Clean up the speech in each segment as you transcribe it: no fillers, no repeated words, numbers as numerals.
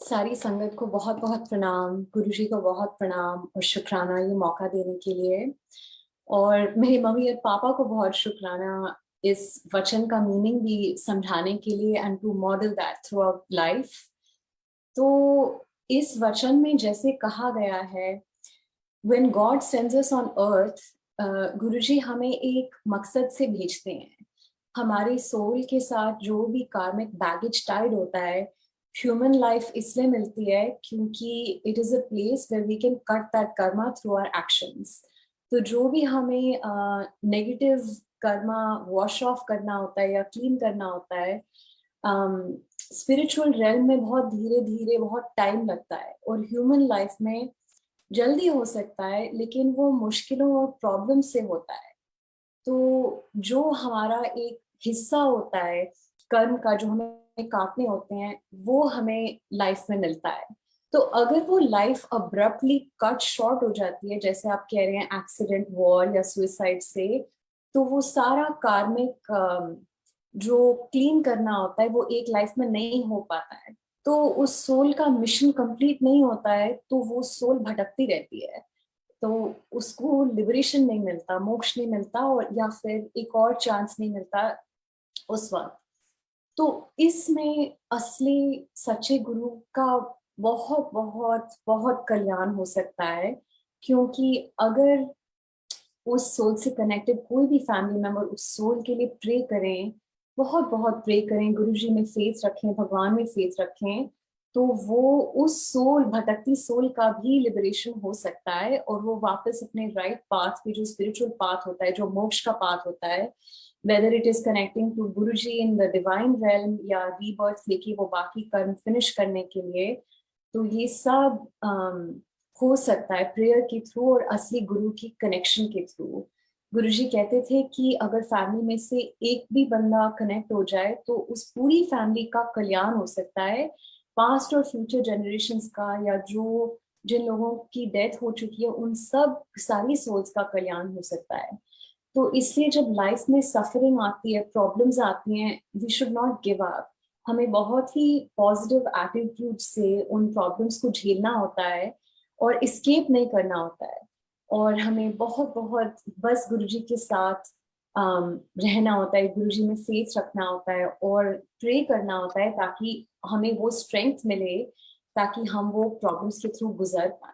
सारी संगत को बहुत बहुत प्रणाम, गुरुजी को बहुत प्रणाम और शुक्राना ये मौका देने के लिए। और मेरी मम्मी और पापा को बहुत शुक्राना इस वचन का मीनिंग भी समझाने के लिए and to model that throughout life. तो इस वचन में जैसे कहा गया है, when God sends us on earth, Guruji हमें एक मकसद से भेजते हैं। हमारी सोल के साथ जो भी कार्मिक बैगेज टाइड होता है, ह्यूमन लाइफ इसलिए मिलती है क्योंकि it is a place where we can cut that karma through our actions. तो जो भी हमें नेगेटिव कर्मा वॉश ऑफ करना होता है या क्लीन करना होता है, स्पिरिचुअल रेल्म में बहुत धीरे धीरे बहुत टाइम लगता है, और ह्यूमन लाइफ में जल्दी हो सकता है, लेकिन वो मुश्किलों और प्रॉब्लम से होता है। तो जो हमारा एक हिस्सा होता है कर्म का, जो हमें काटने होते हैं, वो हमें लाइफ में मिलता है। तो अगर वो लाइफ अब्रप्टली कट शॉर्ट हो जाती है, जैसे आप कह रहे हैं एक्सीडेंट, वॉर या सुइसाइड से, तो वो सारा कार्मिक जो क्लीन करना होता है वो एक लाइफ में नहीं हो पाता है। तो उस सोल का मिशन कंप्लीट नहीं होता है, तो वो सोल भटकती रहती है। तो उसको लिबरेशन नहीं मिलता, मोक्ष नहीं मिलता, और या फिर एक और चांस नहीं मिलता उस वक्त। तो इसमें असली सच्चे गुरु का बहुत बहुत बहुत कल्याण हो सकता है। क्योंकि अगर उस सोल से कनेक्टेड कोई भी फैमिली मेंबर उस सोल के लिए प्रे करें, बहुत बहुत प्रे करें, गुरु जी में फेथ रखें, भगवान में फेथ रखें, तो वो उस सोल, भटकती सोल का भी लिबरेशन हो सकता है, और वो वापस अपने राइट पाथ पे, जो स्पिरिचुअल पाथ होता है, जो मोक्ष का पाथ होता है, whether it is connecting to Guru ji in the divine realm या रीबर्थ लेके वो बाकी कर्म फिनिश करने के लिए, तो ये सब हो सकता है प्रेयर के थ्रू और असली गुरु की कनेक्शन के थ्रू। गुरुजी कहते थे कि अगर फैमिली में से एक भी बंदा कनेक्ट हो जाए तो उस पूरी फैमिली का कल्याण हो सकता है, पास्ट और फ्यूचर जनरेशन्स का, या जो जिन लोगों की डेथ हो चुकी है उन सब सारी सोल्स का कल्याण हो सकता है। तो इसलिए जब लाइफ में सफरिंग आती है, प्रॉब्लम्स आती हैं, we should not give up. हमें बहुत ही पॉजिटिव एटीट्यूड से उन प्रॉब्लम्स को झेलना होता है और इस्केप नहीं करना होता है। और हमें बहुत बहुत बस गुरुजी के साथ रहना होता है, गुरुजी में फेथ रखना होता है और प्रे करना होता है, ताकि हमें वो स्ट्रेंथ मिले, ताकि हम वो प्रॉब्लम्स के थ्रू गुजर पाए।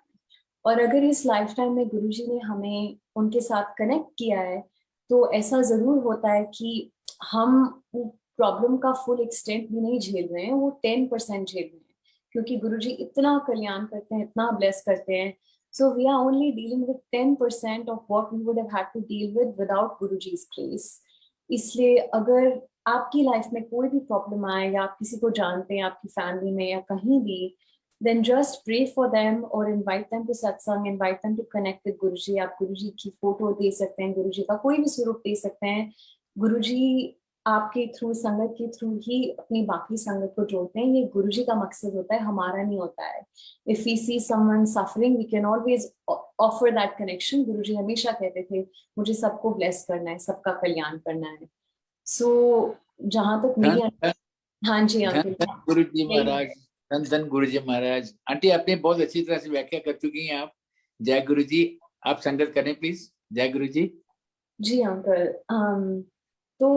और अगर इस लाइफ टाइम में गुरुजी ने हमें उनके साथ कनेक्ट किया है, तो ऐसा जरूर होता है कि हम प्रॉब्लम का फुल एक्सटेंट भी नहीं झेल रहे हैं, वो 10% झेल रहे हैं, क्योंकि गुरुजी इतना कल्याण करते हैं, इतना ब्लेस करते हैं। So we are only dealing with 10% of what we would have had to deal with without Guruji's grace. इसलिए अगर आपकी लाइफ में कोई भी प्रॉब्लम आए, या आप किसी को जानते हैं आपकी फैमिली में या कहीं भी, then just pray for them or invite them to satsang, invite them to connect with Guruji। आप गुरुजी की फोटो दे सकते हैं, गुरुजी का कोई भी स्वरूप दे सकते हैं। गुरुजी आपके थ्रू, संगत के थ्रू ही अपनी बाकी संगत को जोड़ते हैं। ये गुरुजी का मकसद होता है, हमारा नहीं होता है। If we see someone suffering, we can always offer that connection. Guruji हमेशा कहते थे मुझे सबको ब्लेस करना है, सबका कल्याण करना है। सो जहां तक धन मेरी धन हाँ जी धन अंकिल, धन गुरु जी यही महाराज। है। धन धन गुरु जी महाराज। आंटी, आपने बहुत अच्छी तरह से व्याख्या कर चुकी हैं आप। जय गुरु जी। आप संगत करें प्लीज। जय गुरु जी। जी अंकल, तो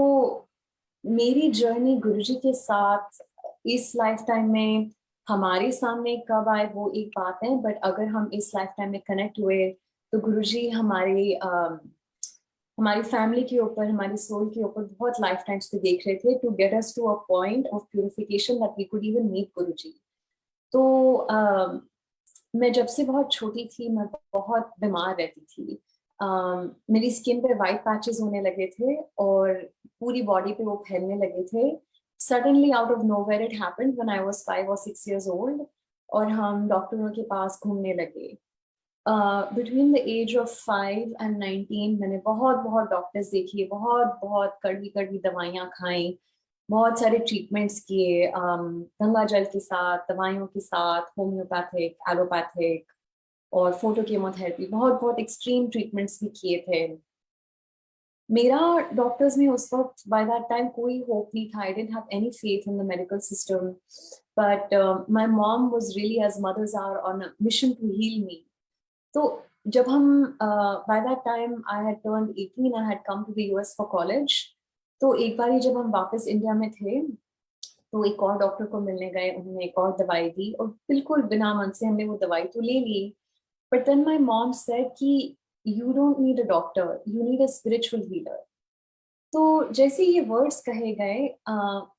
मेरी जर्नी गुरुजी के साथ इस लाइफ टाइम में हमारे सामने कब आए वो एक बात है, बट अगर हम इस लाइफ टाइम में कनेक्ट हुए, तो गुरुजी हमारी फैमिली के ऊपर, हमारी सोल के ऊपर बहुत लाइफ टाइम्स से देख रहे थे, to get us to a point of purification that we could even meet Guruji. तो मैं जब से बहुत छोटी थी, मैं बहुत बीमार रहती थी। मेरी स्किन पे वाइट पैचेस होने लगे थे और पूरी बॉडी पे वो फैलने लगे थे। Suddenly out of nowhere it happened when I was 5 और 6 years ओल्ड, और हम डॉक्टरों के पास घूमने लगे। Between the age of 5 and 19 मैंने बहुत बहुत डॉक्टर्स देखिए, बहुत बहुत कड़वी कड़वी दवाइयाँ खाई, बहुत सारे ट्रीटमेंट्स किए, गंगा जल के साथ, दवाइयों के साथ, होम्योपैथिक, एलोपैथिक और फोटो केमोथेरेपी, बहुत बहुत एक्सट्रीम ट्रीटमेंट्स भी किए थे। मेरा डॉक्टर्स में उस वक्त बाय दैट टाइम कोई होप नहीं था. I didn't have any faith in the medical system, but my mom was really, as mothers are, on a mission to heal me. तो जब हम by that time I had turned 18, I had come to the US for college. तो एक बार जब हम वापस India में थे तो एक और डॉक्टर को मिलने गए, उन्होंने एक और दवाई दी और बिल्कुल बिना मन से हमने वो दवाई तो ले ली. But then my mom said कि you don't need a doctor, you need a spiritual healer. तो जैसे ये वर्ड्स कहे गए,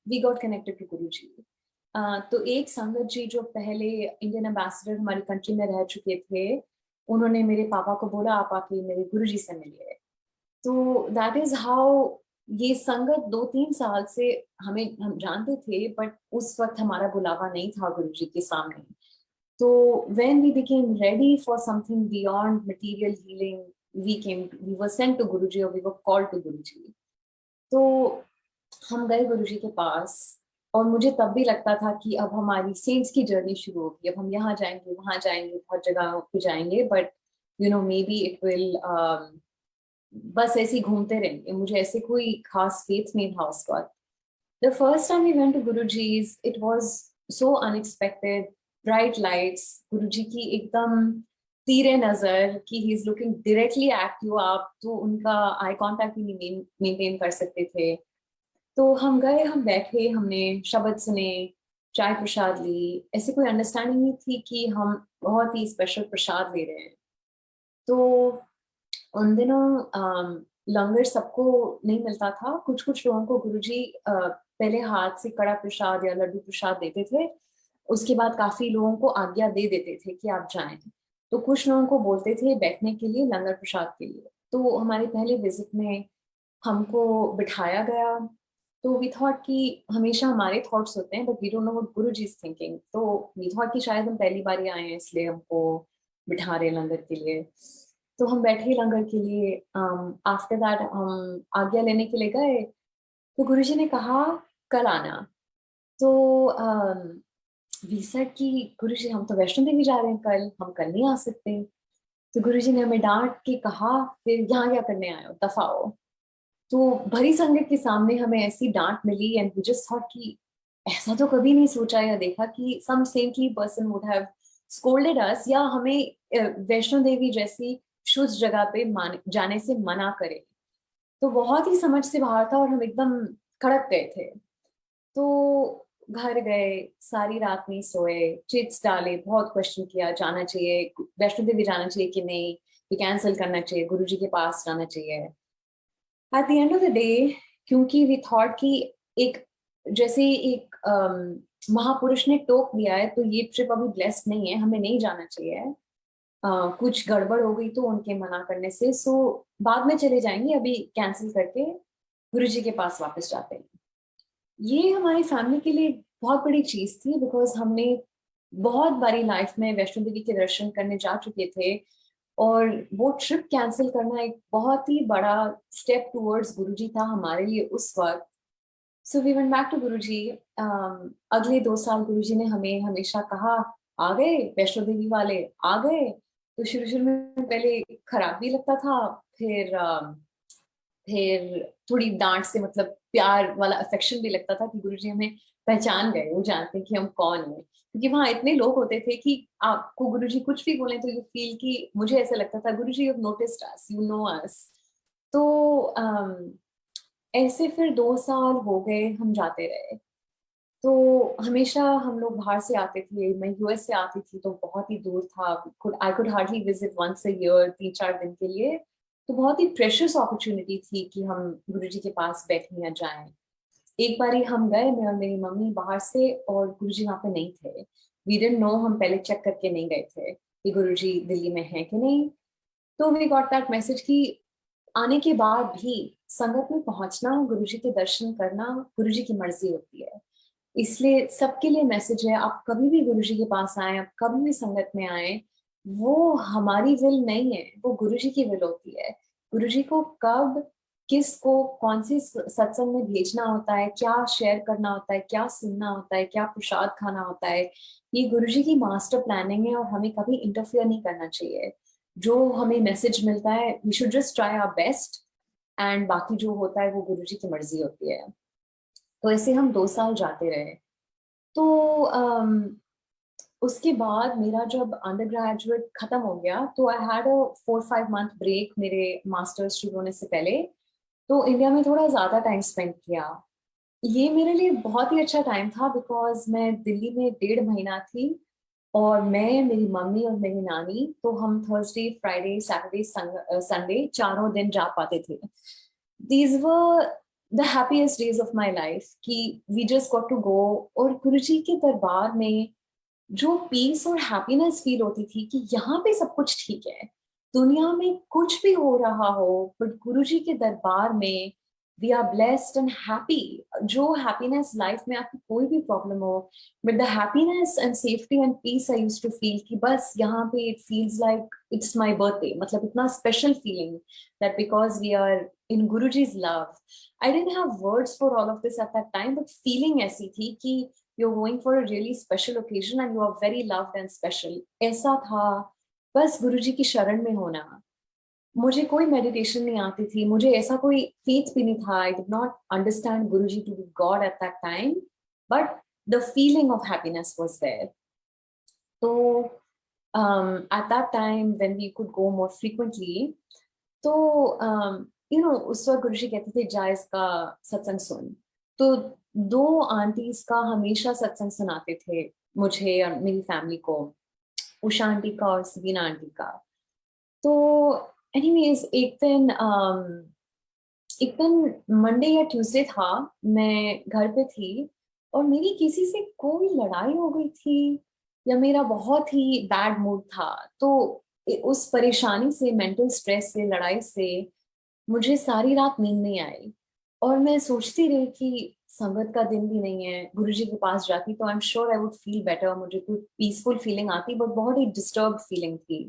we got connected to Guruji. तो एक संगत जी जो पहले इंडियन एम्बेसडर हमारी कंट्री में रह चुके थे, उन्होंने मेरे पापा को बोला आप आके मेरे गुरुजी से मिलिए. तो दैट इज हाउ ये संगत 2-3 साल से हम जानते थे, बट उस वक्त हमारा बुलावा नहीं था गुरुजी के सामने. तो when we became ready for something beyond material healing, we were sent to Guruji, or we were called to Guruji. तो हम गए गुरुजी के पास और मुझे तब भी लगता था कि अब हमारी सेंट्स की जर्नी शुरू होगी, अब हम यहाँ जाएंगे वहां जाएंगे बहुत जगह पे जाएंगे, but may be it will बस ऐसे ही घूमते रहेंगे. मुझे ऐसे कोई खास फेथ नहीं था उस वक्त. The first time we went to Guruji's, it was so unexpected. Bright lights, Guruji की एकदम तीरे नजर कि he is looking directly at you. आप तो उनका आई कांटेक्ट भी नहीं मेंटेन कर सकते थे. तो हम गए, हम बैठे, हमने शब्द सुने, चाय प्रसाद ली. ऐसे कोई अंडरस्टैंडिंग नहीं थी कि हम बहुत ही स्पेशल प्रसाद ले रहे हैं. तो उन दिनों लंगर सबको नहीं मिलता था. कुछ कुछ लोगों को गुरुजी पहले हाथ से कड़ा प्रसाद या लड्डू प्रसाद देते थे, उसके बाद काफी लोगों को आज्ञा दे देते थे कि आप जाएं. तो कुछ लोगों को बोलते थे बैठने के लिए लंगर प्रसाद के लिए. तो हमारे पहले विजिट में हमको बिठाया गया. तो वी थॉट कि हमेशा हमारे थॉट्स होते हैं but we don't know what Guruji is thinking. तो वी थॉट कि शायद हम पहली बार ही आए हैं इसलिए हमको बिठा रहे लंगर के लिए. तो हम बैठे लंगर के लिए. आफ्टर दैट हम आज्ञा लेने के लिए गए. तो गुरुजी ने कहा कल आना. तो वी सेड कि गुरुजी हम तो वैष्णो देवी जा रहे हैं कल, हम कल नहीं आ सकते. तो गुरुजी ने हमें डांट के कहा फिर यहाँ क्या करने आए हो, दफा हो. तो भरी संगत के सामने हमें ऐसी डांट मिली एंड वी जस्ट थॉट कि ऐसा तो कभी नहीं सोचा या देखा कि some saintly person would have scolded us या हमें वैष्णो देवी जैसी शुद्ध जगह पे जाने से मना करे. तो बहुत ही समझ से बाहर था और हम एकदम कड़क गए थे. तो घर गए, सारी रात नहीं सोए, चिट्स डाले, बहुत क्वेश्चन किया जाना चाहिए वैष्णो देवी, जाना चाहिए कि नहीं, कि कैंसिल करना चाहिए, गुरुजी के पास जाना चाहिए. At the end of the day, क्योंकि वी थॉट कि एक जैसे एक महापुरुष ने टोक दिया है तो ये ट्रिप अभी ब्लेस्ड नहीं है, हमें नहीं जाना चाहिए. कुछ गड़बड़ हो गई तो उनके मना करने से, सो बाद में चले जाएंगे, अभी कैंसिल करके गुरुजी के पास वापस जाते हैं. ये हमारी फैमिली के लिए बहुत बड़ी चीज थी बिकॉज हमने बहुत बारी लाइफ में वैष्णो देवी के दर्शन करने जा चुके थे और वो ट्रिप कैंसिल करना एक बहुत ही बड़ा स्टेप टूवर्ड्स गुरुजी था हमारे लिए उस वक्त. So we went back to Guruji. अगले 2 साल गुरुजी ने हमें हमेशा कहा आ गए वैष्णो देवी वाले, आ गए. तो शुरू शुरू में पहले खराब भी लगता था, फिर थोड़ी डांट से मतलब प्यार वाला अफेक्शन भी लगता था कि गुरुजी हमें पहचान गए, वो जानते हैं कि हम कौन है. क्योंकि वहां इतने लोग होते थे कि आपको गुरुजी कुछ भी बोले तो यू फील कि, मुझे ऐसा लगता था Guruji you have noticed us, you know us. तो ऐसे फिर 2 साल हो गए, हम जाते रहे. तो हमेशा हम लोग बाहर से आते थे, मैं यूएस से आती थी तो बहुत ही दूर था, I could hardly visit once a year 3-4 दिन के लिए. तो बहुत ही प्रेशियस अपॉर्चुनिटी थी कि हम गुरुजी के पास बैठे या जाएं. एक बार ही हम गए, मैं और मेरी मम्मी बाहर से, और गुरुजी वहां पे नहीं थे. वी डिडंट नो, हम पहले चेक करके नहीं गए थे कि गुरुजी दिल्ली में है कि नहीं. तो वी गॉट दैट मैसेज कि आने के बाद भी संगत में पहुंचना, गुरुजी के दर्शन करना गुरुजी की मर्जी होती है. इसलिए सबके लिए मैसेज है, आप कभी भी गुरुजी के पास आए, आप कभी भी संगत में आए, वो हमारी विल नहीं है, वो गुरुजी की विल होती है. गुरुजी को कब किसको कौन से सत्संग में भेजना होता है, क्या शेयर करना होता है, क्या सुनना होता है, क्या प्रसाद खाना होता है, ये गुरुजी की मास्टर प्लानिंग है और हमें कभी इंटरफियर नहीं करना चाहिए. जो हमें मैसेज मिलता है we should just try our best. And बाकी जो होता है वो गुरुजी की मर्जी होती है। तो ऐसे हम 2 साल जाते रहे। तो उसके बाद मेरा जब अंडर ग्रेजुएट खत्म हो गया तो I had a 4-5 month break मेरे मास्टर्स शुरू होने से पहले। तो इंडिया में थोड़ा ज्यादा टाइम स्पेंड किया। ये मेरे लिए बहुत ही अच्छा टाइम था बिकॉज मैं दिल्ली में 1.5 महीना थी, और मैं, मेरी मम्मी और मेरी नानी, तो हम थर्सडे, फ्राइडे, सैटरडे, संडे 4 दिन जा पाते थे। These were the happiest days of my life कि we just got to go. और गुरुजी के दरबार में जो पीस और हैप्पीनेस फील होती थी कि यहाँ पे सब कुछ ठीक है, दुनिया में कुछ भी हो रहा हो, बट गुरुजी के दरबार में we are blessed and happy. जो हैप्पीनेस लाइफ में आपकी कोई भी प्रॉब्लम हो, but the happiness and safety and peace I used to feel कि बस यहाँ पे it feels like it's my birthday, मतलब इतना special feeling that because we are in Guruji's love. I didn't have words for all of this at that time, but feeling ऐसी थी कि you're going for a really special occasion and you are very loved and special. ऐसा था बस गुरुजी की शरण में होना। मुझे कोई मेडिटेशन नहीं आती थी, मुझे ऐसा कोई फेथ भी नहीं था। I did not understand Guruji to be God at that time, but the feeling of happiness was there. तो at that time when we could go more frequently, तो उस वक्त गुरुजी कहते थे जा इसका सत्संग सुन। तो 2 आंटीज का हमेशा सत्संग सुनाते थे मुझे और मेरी फैमिली को, उषा आंटी का और सबीना आंटी का। तो एनीवेज एक दिन मंडे या ट्यूसडे था, मैं घर पे थी और मेरी किसी से कोई लड़ाई हो गई थी या मेरा बहुत ही बैड मूड था। तो उस परेशानी से, मेंटल स्ट्रेस से, लड़ाई से मुझे सारी रात नींद नहीं आई। और मैं सोचती रही कि संगत का दिन भी नहीं है, गुरुजी के पास जाती तो I am sure I would feel better, मुझे कुछ पीसफुल फीलिंग आती, बट बहुत ही डिस्टर्ब फीलिंग थी।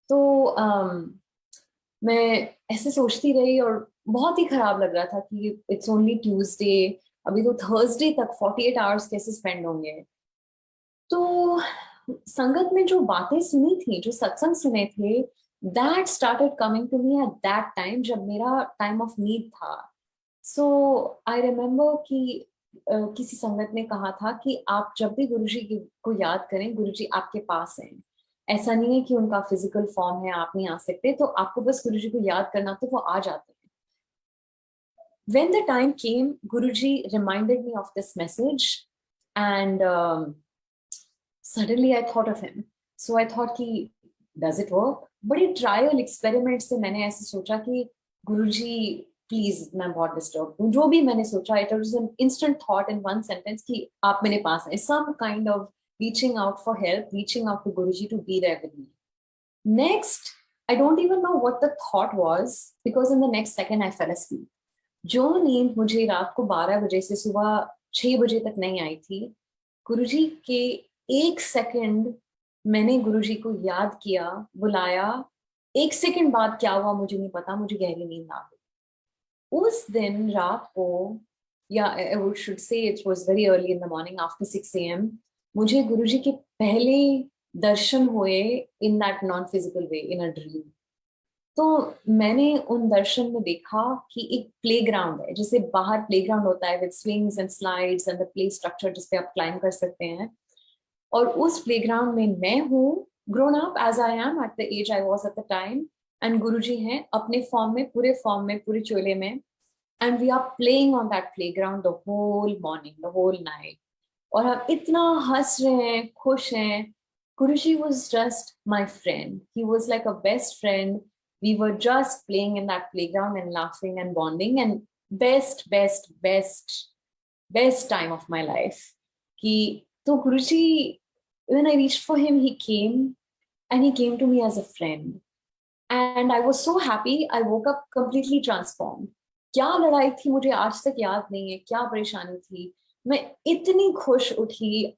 तो मैं ऐसे सोचती रही और बहुत ही खराब लग रहा था कि इट्स ओनली ट्यूसडे, अभी तो थर्सडे तक 48 आवर्स कैसे स्पेंड होंगे। तो संगत में जो बातें सुनी थी, जो सत्संग सुने थे, that started coming to me at that time जब मेरा टाइम ऑफ नीड था। सो आई रिमेम्बर कि किसी संगत ने कहा था कि आप जब भी को याद करें, गुरुजी आपके पास हैं। ऐसा नहीं है कि उनका फिजिकल फॉर्म है, आप नहीं आ सकते, तो आपको बस गुरुजी को याद करना तो वो आ जाते हैं। When the time came, Guruji reminded me of this message, and suddenly I thought of him. So I thought कि does it work? बड़ी ट्रायल एक्सपेरिमेंट से मैंने ऐसे सोचा कि गुरुजी प्लीज, मैं बहुत डिस्टर्ब हूँ। जो भी मैंने सोचा, it was an instant thought in one sentence कि आप मेरे पास हैं, some kind of reaching out for help, reaching out to Guruji to be there with me. Next, I don't even know what the thought was because in the next second I fell asleep. जो नींद मुझे रात को 12 बजे से सुबह 6 बजे तक नहीं आई थी, गुरुजी के 1 सेकंड मैंने गुरुजी को याद किया, बुलाया। 1 सेकंड बाद क्या हुआ मुझे नहीं पता, मुझे गहरी नींद आ गई। उस दिन रात को, या I should say it was very early in the morning after 6 AM, मुझे गुरुजी के पहले दर्शन हुए in that non physical way, in a dream. तो मैंने उन दर्शन में देखा कि एक प्लेग्राउंड है, जैसे बाहर प्लेग्राउंड होता है with swings and slides and the play structure जिसपे आप क्लाइंब कर सकते हैं, और उस प्लेग्राउंड में मैं हूँ, grown up as I am at the age I was at the time, and Guruji हैं अपने फॉर्म में, पूरे फॉर्म में, पूरे चोले में, and we are playing on that playground the whole morning, the whole night. और हम इतना हंस रहे हैं, खुश हैं। Guruji was just my friend. He was like a best friend. We were just playing in that playground and laughing and bonding, and best time of my life. So Guruji, when I reached for him, he came and he came to me as a friend. And I was so happy. I woke up completely transformed. क्या लड़ाई थी मुझे आज तक याद नहीं है, क्या परेशानी थी, मैं इतनी खुश उठी।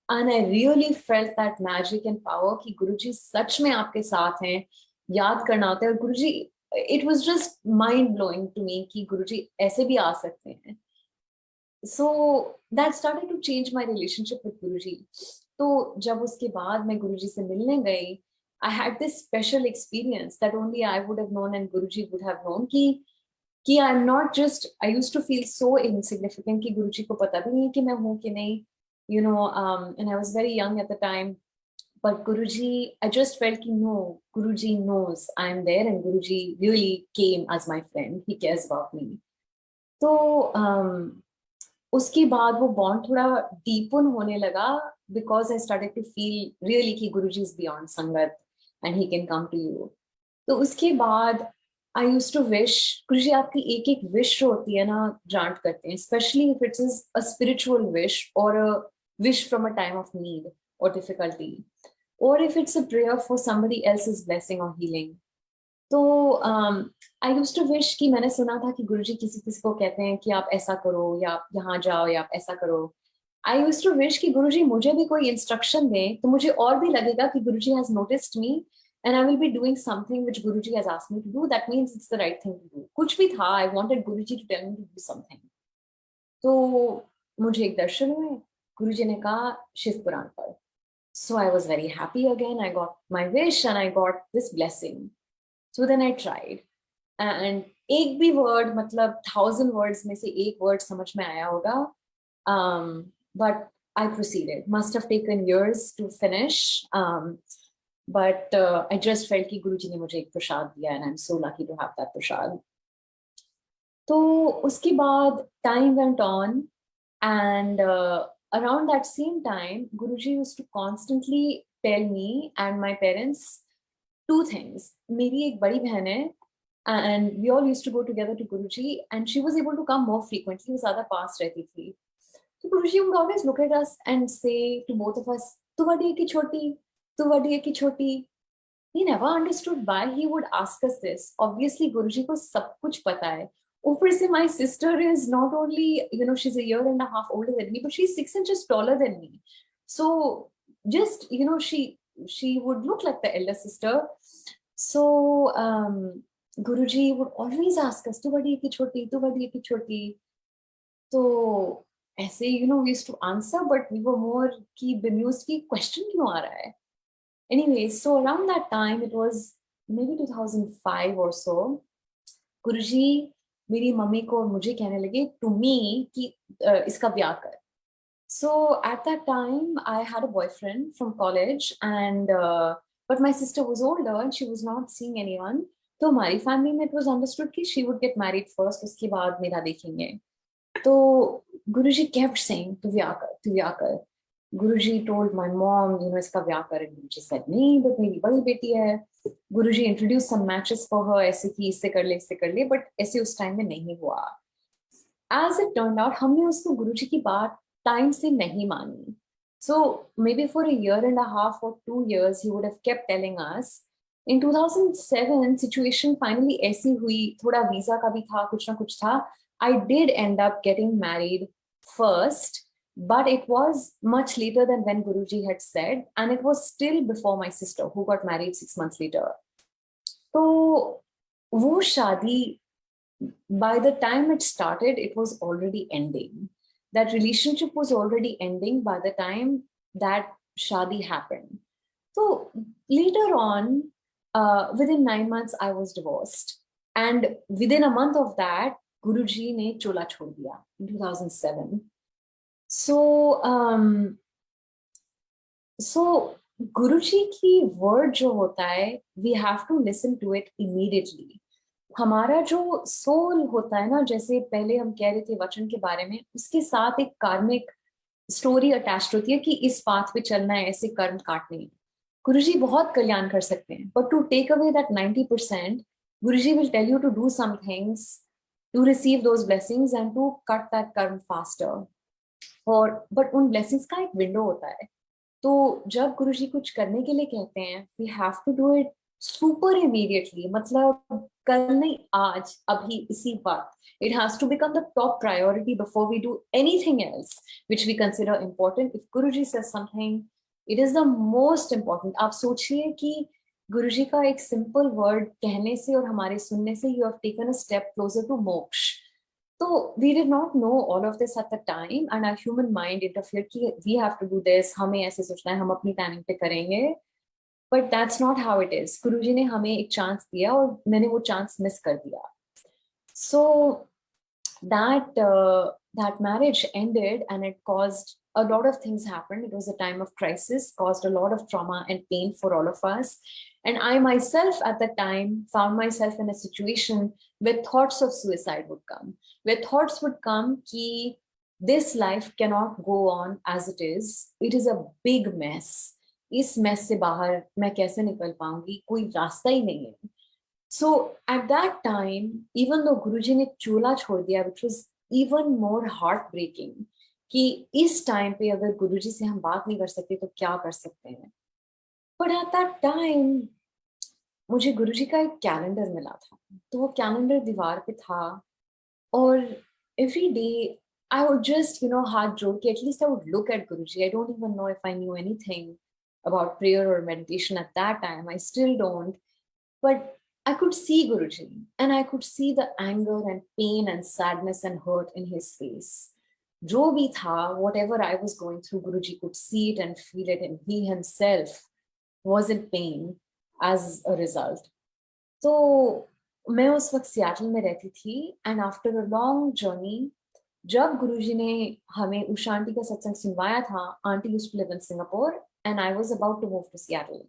And I really felt that magic and power कि गुरुजी सच में आपके साथ हैं, याद करना होता है। और गुरुजी, it was just mind blowing to me कि गुरुजी ऐसे भी आ सकते हैं। So that started to change my relationship with गुरुजी। तो जब उसके बाद मैं गुरुजी से मिलने गई, I had this special experience that only I would have known and Guruji would have known कि कि I am not just, I used to feel so insignificant कि गुरुजी को पता भी नहीं कि मैं हूँ कि नहीं, you know, and I was very young at the time. But Guruji, I just felt कि no, Guruji knows I'm there, and Guruji really came as my friend. He cares about me. तो उसके बाद वो bond थोड़ा deepen होने लगा, because I started to feel really कि Guruji is beyond sangat and he can come to you. तो उसके बाद I use to wish, Guruji आपकी एक एक विश जो होती है ना ग्रांट करते हैं, specially if it's is a spiritual wish और a wish from a time of need और डिफिकल्टी, और if it's a prayer for somebody else's blessing और हीलिंग. तो आई यूज्ड टू विश कि मैंने सुना था कि गुरुजी किसी किसी को कहते हैं कि आप ऐसा करो या आप यहाँ जाओ या आप ऐसा करो. आई यूज्ड टू विश कि गुरुजी मुझे भी कोई इंस्ट्रक्शन दें तो मुझे और भी लगेगा कि Guruji has noticed me and I will be doing something which Guruji has asked me to do. That means it's the right thing to do. कुछ भी था, I wanted Guruji to tell me to do something. तो मुझे एक दर्शन हुए, गुरुजी ने कहा शिव पुराण पढ़. So I was very happy again. I got my wish and I got this blessing. So then I tried. And एक भी word, मतलब 1,000 words में से एक word समझ में आया होगा. But I proceeded. Must have taken years to finish. But I just felt कि गुरुजी ने मुझे एक प्रसाद दिया and I'm so lucky to have that प्रसाद. तो उसके बाद time went on and around that same time Guruji used to constantly tell me and my parents two things. मेरी एक बड़ी बहन है and we all used to go together to Guruji and she was able to come more frequently. वो ज़्यादा पास रहती थी. तो Guruji would always look at us and say to both of us, तू बड़ी है कि छोटी, तू बड़ी है कि छोटी. He never understood why he would ask us this. Obviously Guruji को सब कुछ पता है. ऊपर से my sister is not only, you know, she's a year and a half older than me, but she's 6 inches taller than me. So just, you know, she would look like the elder sister. So Guruji would always ask us, तू बड़ी है कि छोटी, तू बड़ी है कि छोटी. तो ऐसे, you know, we used to answer, but we were more कि bemused कि question क्यों आ रहा है. Anyway, so around that time, it was maybe 2005 or so, गुरुजी मेरी मम्मी को और मुझे कहने लगे to me कि इसका ब्याह कर. So at that time, I had a boyfriend from college, and but my sister was older and she was not seeing anyone. तो हमारी family में it was understood कि she would get married first, उसके बाद मेरा देखेंगे. तो गुरुजी kept saying तू ब्याह कर, तू ब्याह कर. Guruji told my mom, you know, इसका ब्याह कर. Guruji said नहीं, but मेरी बड़ी बेटी है. Guruji introduced some matches for her, ऐसे कि इससे कर ले, but ऐसे उस टाइम में नहीं हुआ. As it turned out, हमने उसको गुरुजी की बात टाइम से नहीं मानी. So maybe for a year and a half or 2 years, he would have kept telling us. In 2007, situation finally ऐसी हुई, थोड़ा वीजा का भी था, कुछ ना कुछ था. I did end up getting married first. But it was much later than when Guruji had said, and it was still before my sister who got married 6 months later. So वो शादी, by the time it started, it was already ending. That relationship was already ending by the time that shadi happened. So later on, within 9 months, I was divorced, and within a month of that, Guruji ने चोला छोड़ दिया in 2007. So Guruji की word जो होता है, we have to listen to it immediately. हमारा जो soul होता है ना, जैसे पहले हम कह रहे थे वचन के बारे में, उसके साथ एक कार्मिक स्टोरी अटैच्ड होती है कि इस पाथ पे चलना है, ऐसे कर्म काटने हैं. गुरुजी बहुत कल्याण कर सकते हैं, but to take away that 90%, Guruji will tell you to do some things to receive those blessings and to cut that karma faster. और बट उन ब्लेसिंग्स का एक विंडो होता है. तो जब गुरुजी कुछ करने के लिए कहते हैं, we have to do it super immediately. मतलब कल नहीं, आज, अभी, इसी वक्त. It has to become the top priority before we do anything else which we consider important. If Guruji says something, it is the most important. आप सोचिए कि गुरुजी का एक सिंपल वर्ड कहने से और हमारे सुनने से you have taken a step closer to moksha. So we did not know all of this at the time, and our human mind interfered कि we have to do this, हमें ऐसे सोचना है, हम अपनी टाइमिंग पे करेंगे. But that's not how it is. गुरुजी ने हमें एक चांस दिया और मैंने वो चांस मिस कर दिया. So that that marriage ended, and it caused a lot of things happened. It was a time of crisis, caused a lot of trauma and pain for all of us. And I myself at the time found myself in a situation where thoughts of suicide would come, where thoughts would come ki this life cannot go on as it is. It is a big mess. इस mess से बाहर मैं कैसे निकल पाऊंगी, कोई रास्ता ही नहीं है. So at that time, even though Guruji ने चूल्हा छोड़ दिया, which was even more heartbreaking, कि इस time पे अगर गुरुजी से हम बात नहीं कर सकते तो क्या कर सकते हैं. But at that time, मुझे गुरुजी का एक कैलेंडर मिला था. तो वो कैलेंडर दीवार पे था, और every day I would just, हाथ जोड़ के at least I would look at Guruji. I don't even know if I knew anything about prayer or meditation at that time. I still don't. But I could see Guruji, and I could see the anger and pain and sadness and hurt in his face. Jo bhi tha, whatever I was going through, Guruji could see it and feel it, and he himself was in pain as a result. So मैं उस वक्त Seattle में रहती थी, and after a long journey, जब गुरुजी ने हमें Usha aunty का सत्संग सुनवाया था, aunty used to live in Singapore, and I was about to move to Seattle.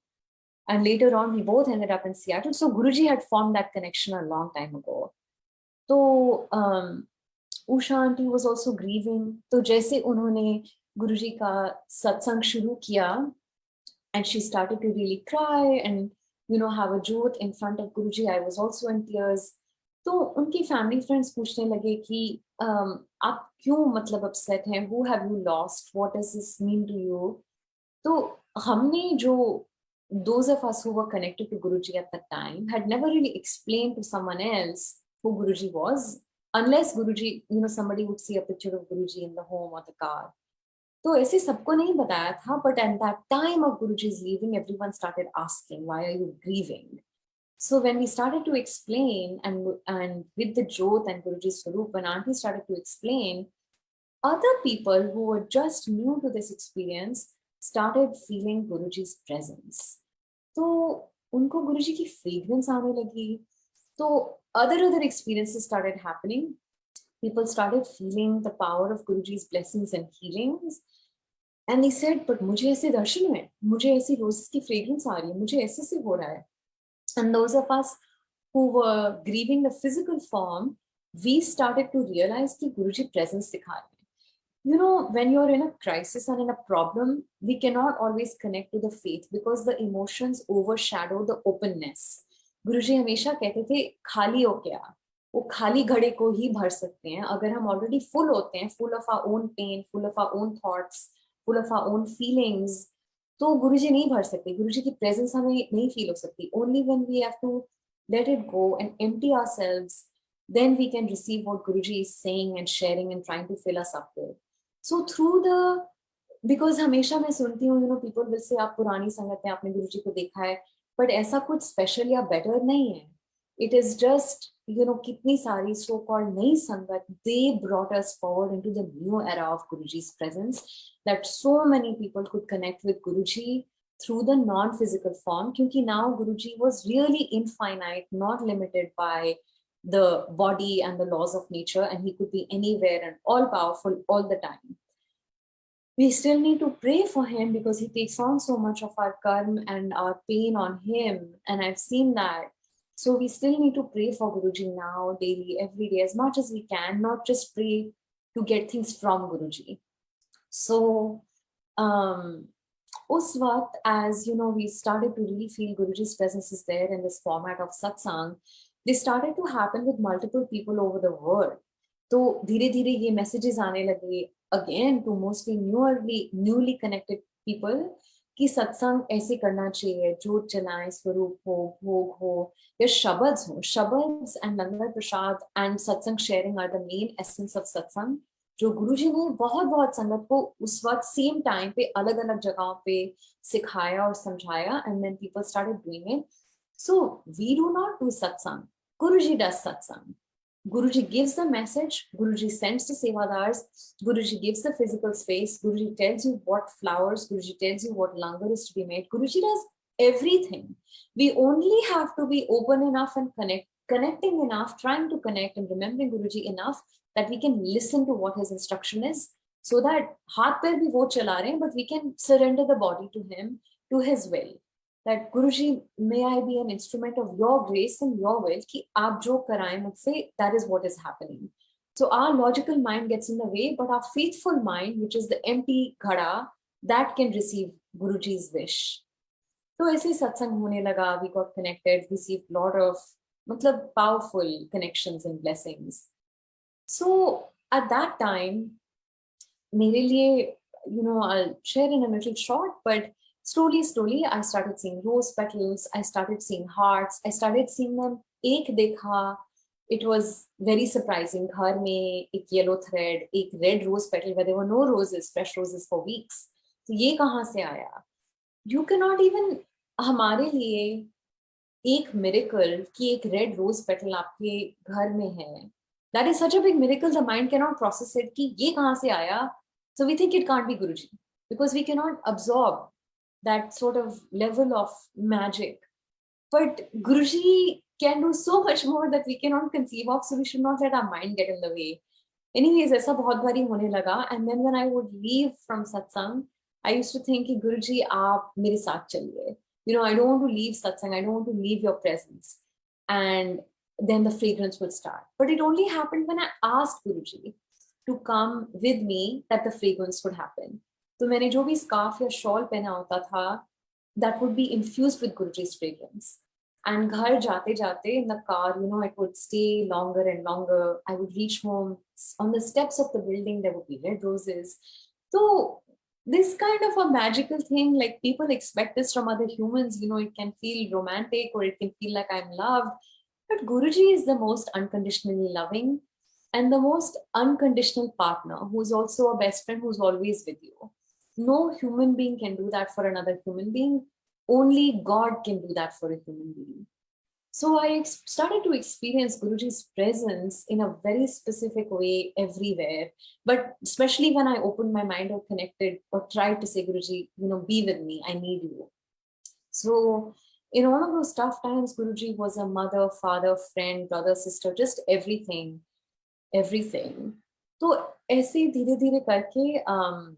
And later on, we both ended up in Seattle. So Guruji had formed that connection a long time ago. So Usha aunty was also grieving. So जैसे उन्होंने गुरुजी का सत्संग शुरू किया, and she started to really cry and have a jot in front of Guruji. I was also in tears. तो उनकी family friends पूछने लगे कि आप क्यों मतलब upset हैं? Who have you lost? What does this mean to you? तो हमने जो those of us who were connected to Guruji at that time had never really explained to someone else who Guruji was, unless Guruji, somebody would see a picture of Guruji in the home or the car. तो ऐसे सबको नहीं बताया था, but at that time of Guruji's leaving, everyone started asking, why are you grieving? So when we started to explain, and with the Jyot and Guruji's Swaroop, when Auntie started to explain, other people who were just new to this experience started feeling Guruji's presence. तो उनको गुरुजी की fragrance आने लगी. तो other experiences started happening. People started feeling the power of Guruji's blessings and healings. And they said, but मुझे ऐसे दर्शन हुए, मुझे ऐसी roses की fragrance आ रही है, मुझे ऐसे से हो रहा है. And those of us who were grieving the physical form, we started to realize कि गुरुजी presence दिखा रहे हैं. When you're in a crisis and in a problem, we cannot always connect to the faith because the emotions overshadow the openness. गुरुजी हमेशा कहते थे खाली हो गया, वो खाली घड़े को ही भर सकते हैं. अगर हम already full होते हैं, full of our own pain, full of our own thoughts, full of our own feelings, तो गुरुजी नहीं भर सकते. गुरुजी की presence हमें नहीं feel हो सकती. Only when we have to let it go and empty ourselves, then we can receive what Guruji is saying and sharing and trying to fill us up with. So because हमेशा मैं सुनती हूँ, people will say आप पुरानी संगत में आपने गुरुजी को देखा है, but ऐसा कुछ special या better नहीं है. It is just, कितनी सारी so-called नई संगत, they brought us forward into the new era of Guruji's presence, that so many people could connect with Guruji through the non-physical form, क्योंकि now Guruji was really infinite, not limited by the body and the laws of nature, and he could be anywhere and all powerful all the time. We still need to pray for him because he takes on so much of our karma and our pain on him, and I've seen that. So we still need to pray for Guruji now, daily, every day, as much as we can, not just pray to get things from Guruji. So us waqt, as we started to really feel Guruji's presence is there in this format of satsang, they started to happen with multiple people over the world. तो धीरे धीरे ये messages आने लगे again to mostly newly connected people कि सत्संग ऐसे करना चाहिए, जोत जलाएं, स्वरूप हो, भोग हो, या शब्द हो. शब्द and लंगर प्रसाद and सत्संग sharing are the main essence of satsang. जो गुरुजी ने बहुत संगत को उस वक्त सेम टाइम पे अलग अलग जगहों पे सिखाया और समझाया, and then people started doing it. So we do not do satsang. Guruji does satsang. Guruji gives the message, Guruji sends the sevadars, Guruji gives the physical space, Guruji tells you what flowers, Guruji tells you what langar is to be made. Guruji does everything. We only have to be open enough and connecting enough, trying to connect and remembering Guruji enough that we can listen to what his instruction is, so that haath pair bhi wo chala rahe hain, but we can surrender the body to him, to his will. That Guruji, may I be an instrument of your grace and your will, ki aap jo karaye mujhse, that is what is happening. So our logical mind gets in the way, but our faithful mind, which is the empty ghada, that can receive Guruji's wish. तो ऐसे ही सत्संग होने लगा, we got connected, received lot of मतलब powerful connections and blessings. So at that time, मेरे लिए, I'll share in a little short, but slowly, I started seeing rose petals, I started seeing hearts, I started seeing them एक देखा. It was very surprising. घर में एक yellow thread, एक red rose petal where there were no roses, fresh roses for weeks. तो ये कहाँ से आया? You cannot even, हमारे लिए एक मिरेकल कि एक रेड रोज पेटल आपके घर में है, that is such a big miracle, the mind cannot process it कि ये कहाँ से आया. So we think it can't be Guruji because we cannot absorb that sort of level of magic. But Guruji can do so much more that we cannot conceive of, so we should not let our mind get in the way. Anyways, ऐसा बहुत बारी होने लगा. And then when I would leave from satsang, I used to think कि Guruji आप मेरे साथ चलिए. I don't want to leave satsang, I don't want to leave your presence. And then the fragrance would start. But it only happened when I asked Guruji to come with me that the fragrance would happen. तो मैंने जो भी scarf या shawl पहना होता था, that would be infused with Guruji's fragrance. And घर जाते जाते in the car, it would stay longer and longer. I would reach home. On the steps of the building, there would be red roses. So this kind of a magical thing, like people expect this from other humans, it can feel romantic or it can feel like I'm loved. But Guruji is the most unconditionally loving and the most unconditional partner, who's also a best friend, who's always with you. No human being can do that for another human being. Only God can do that for a human being. So I started to experience Guruji's presence in a very specific way everywhere. But especially when I opened my mind or connected or tried to say, Guruji, be with me, I need you. So in all of those tough times, Guruji was a mother, father, friend, brother, sister, just everything. तो ऐसे धीरे धीरे करके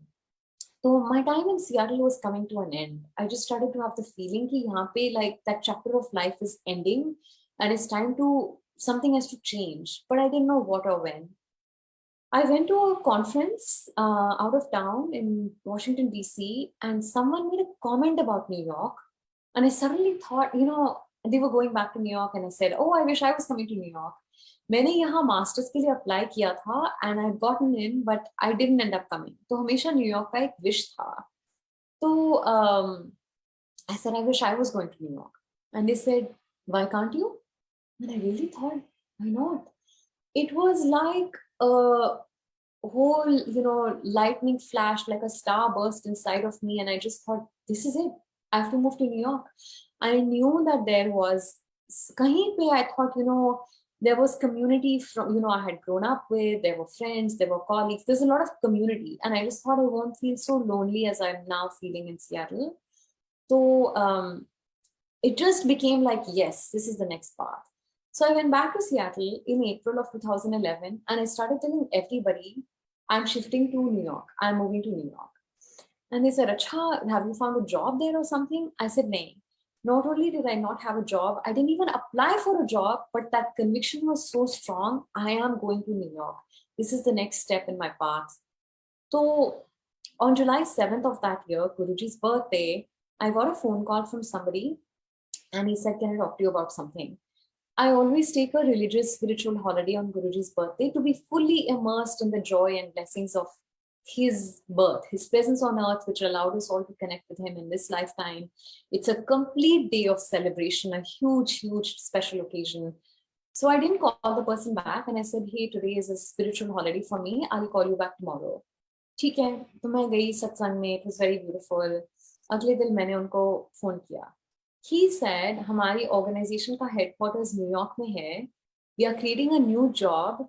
so my time in Seattle was coming to an end. I just started to have the feeling कि यहाँ पे like that chapter of life is ending and it's time to, something has to change. But I didn't know what or when. I went to a conference out of town in Washington, D.C. and someone made a comment about New York. And I suddenly thought, they were going back to New York and I said, oh, I wish I was coming to New York. मैंने यहाँ masters के लिए apply किया था and I had gotten in, but I didn't end up coming. तो हमेशा New York का एक विश था. तो I said I wish I was going to New York, and they said, why can't you? And I really thought, why not? It was like a whole, lightning flash, like a star burst inside of me, and I just thought, this is it. I have to move to New York. I knew that there was kahin pe, I thought, there was community from, I had grown up with, there were friends, there were colleagues, there's a lot of community. And I just thought I won't feel so lonely as I'm now feeling in Seattle. So it just became like, yes, this is the next path. So I went back to Seattle in April of 2011 and I started telling everybody, I'm shifting to New York, I'm moving to New York. And they said, Acha, have you found a job there or something? I said, nay. Not only did I not have a job, I didn't even apply for a job, but that conviction was so strong. I am going to New York. This is the next step in my path. So on July 7th of that year, Guruji's birthday, I got a phone call from somebody and he said, can I talk to you about something? I always take a religious spiritual holiday on Guruji's birthday to be fully immersed in the joy and blessings of his birth, his presence on earth, which allowed us all to connect with him in this lifetime. It's a complete day of celebration, a huge, huge special occasion. So I didn't call the person back and I said, hey, today is a spiritual holiday for me. I'll call you back tomorrow. ठीक है, तो मैं गई सत्संग में. It was very beautiful. अगले दिन मैंने उनको फोन किया. He said, हमारी organization का headquarters New York में है. We are creating a new job.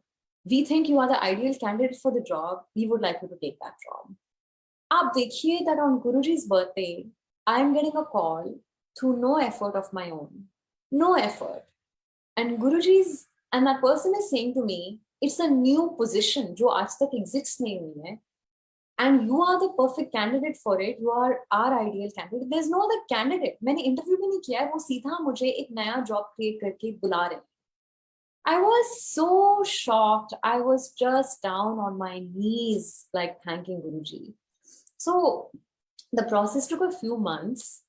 We think you are the ideal candidate for the job. We would like you to take that job. आप देखिए that on Guruji's birthday, I am getting a call through no effort of my own. No effort. And Guruji's, and that person is saying to me, it's a new position जो आज तक exist नहीं हुई है, and you are the perfect candidate for it. You are our ideal candidate. There's no other candidate. मैंने interview भी नहीं किया है, वो सीधा मुझे एक नया job create करके बुला रहे हैं. I was so shocked. I was just down on my knees, like thanking Guruji. So the process took a few months.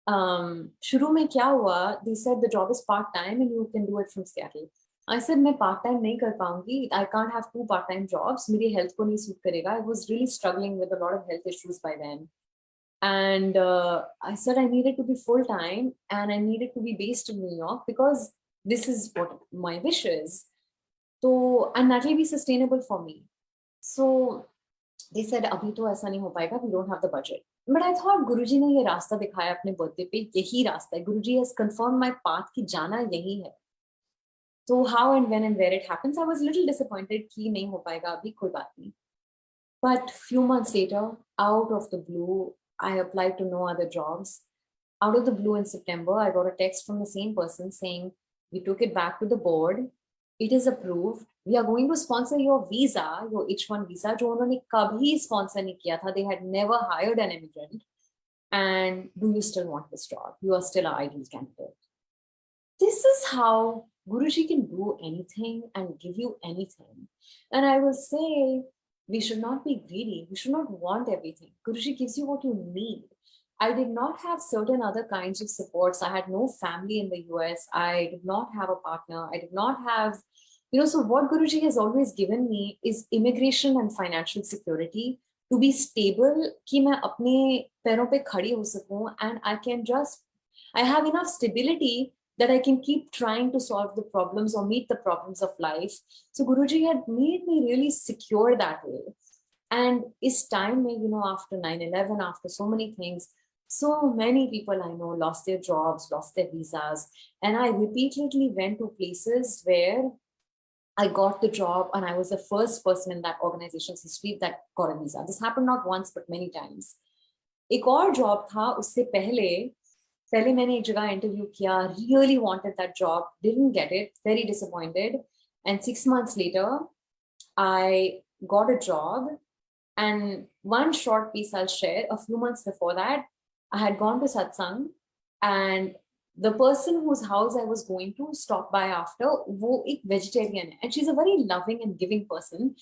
शुरू में क्या हुआ? They said the job is part-time and you can do it from Seattle. I said मैं part-time नहीं कर पाऊंगी. I can't have 2 part-time jobs. मेरी health को नहीं suit करेगा. I was really struggling with a lot of health issues by then. And I said I needed to be full-time and I needed to be based in New York because this is what my wish is. So, and that will be sustainable for me. So they said अभी तो ऐसा नहीं हो पाएगा. We don't have the budget. But I thought Guruji ने ये रास्ता दिखाया अपने बर्थडे पे, यही रास्ता है. Guruji has confirmed my path कि जाना यही है. So how and when and where it happens, I was a little disappointed कि नहीं हो पाएगा अभी, कोई बात नहीं. But few months later, out of the blue, I applied to no other jobs. Out of the blue in September, I got a text from the same person saying, we took it back to the board. It is approved. We are going to sponsor your visa, your H1 visa, जो उन्होंने कभी sponsor नहीं किया था. They had never hired an immigrant. And do you still want this job? You are still an ideal candidate. This is how Guruji can do anything and give you anything. And I will say, we should not be greedy. We should not want everything. Guruji gives you what you need. I did not have certain other kinds of supports. I had no family in the US. I did not have a partner. I did not have, so what Guruji has always given me is immigration and financial security to be stable, कि मैं अपने पैरों पे खड़ी हो सकूं, and I have enough stability that I can keep trying to solve the problems or meet the problems of life. So Guruji had made me really secure that way. And this time, after 9/11, after so many things, so many people I know lost their jobs, lost their visas. And I repeatedly went to places where I got the job and I was the first person in that organization's history that got a visa. This happened not once, but many times. एक और job था उससे पहले मैंने एक जगह interview किया, really wanted that job, didn't get it, very disappointed. And 6 months later, I got a job. And one short piece I'll share, a few months before that, I had gone to satsang and the person whose house I was going to stop by after, wo ek vegetarian hai, and she's a very loving and giving person.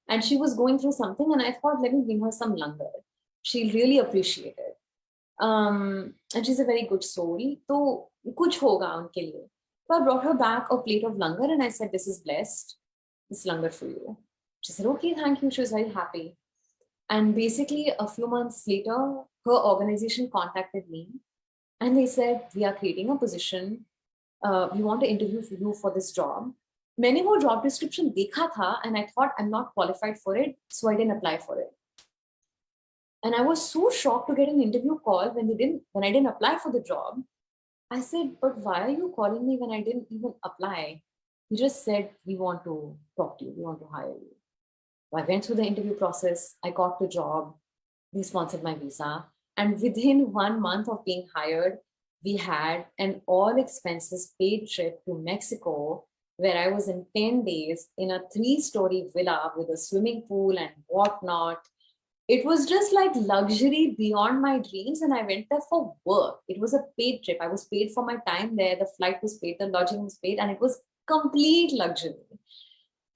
And she was going through something and I thought, let me bring her some langar. She'll really appreciate it. And she's a very good soul. So kuch hoga unke liye. So I brought her back a plate of langar and I said, this is blessed. This langar for you. She said, okay, thank you. She was very happy. And basically a few months later, her organization contacted me and they said, we are creating a position. We want to interview you for this job. मैंने वो job description देखा था and I thought I'm not qualified for it, so I didn't apply for it. And I was so shocked to get an interview call when I didn't apply for the job. I said, but why are you calling me when I didn't even apply? He just said, we want to talk to you. We want to hire you. I went through the interview process. I got the job. They sponsored my visa. And within 1 month of being hired, we had an all expenses paid trip to Mexico, where I was in 10 days in a 3-story villa with a swimming pool and whatnot. It was just like luxury beyond my dreams. And I went there for work. It was a paid trip. I was paid for my time there. The flight was paid, the lodging was paid, and it was complete luxury.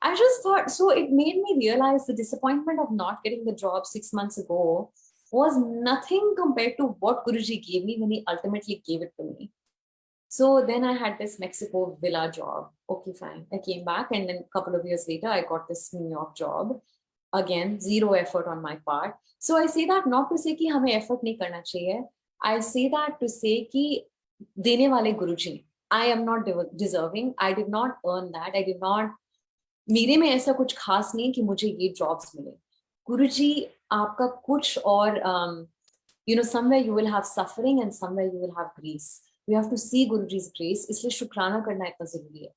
I just thought, so it made me realize the disappointment of not getting the job 6 months ago was nothing compared to what Guruji gave me when he ultimately gave it to me. So then I had this Mexico villa job. Okay, fine. I came back and then a couple of years later, I got this New York job. Again, zero effort on my part. So I say that not to say कि हमें effort नहीं करना चाहिए. I say that to say कि देने वाले गुरुजी, I am not deserving. I did not earn that. I did not. मेरे में ऐसा कुछ खास नहीं कि मुझे ये jobs मिले. गुरुजी आपका कुछ और somewhere you will have suffering and somewhere you will have grace. You have to see Guruji's grace. इसलिए शुक्राना करना इतना जरूरी है.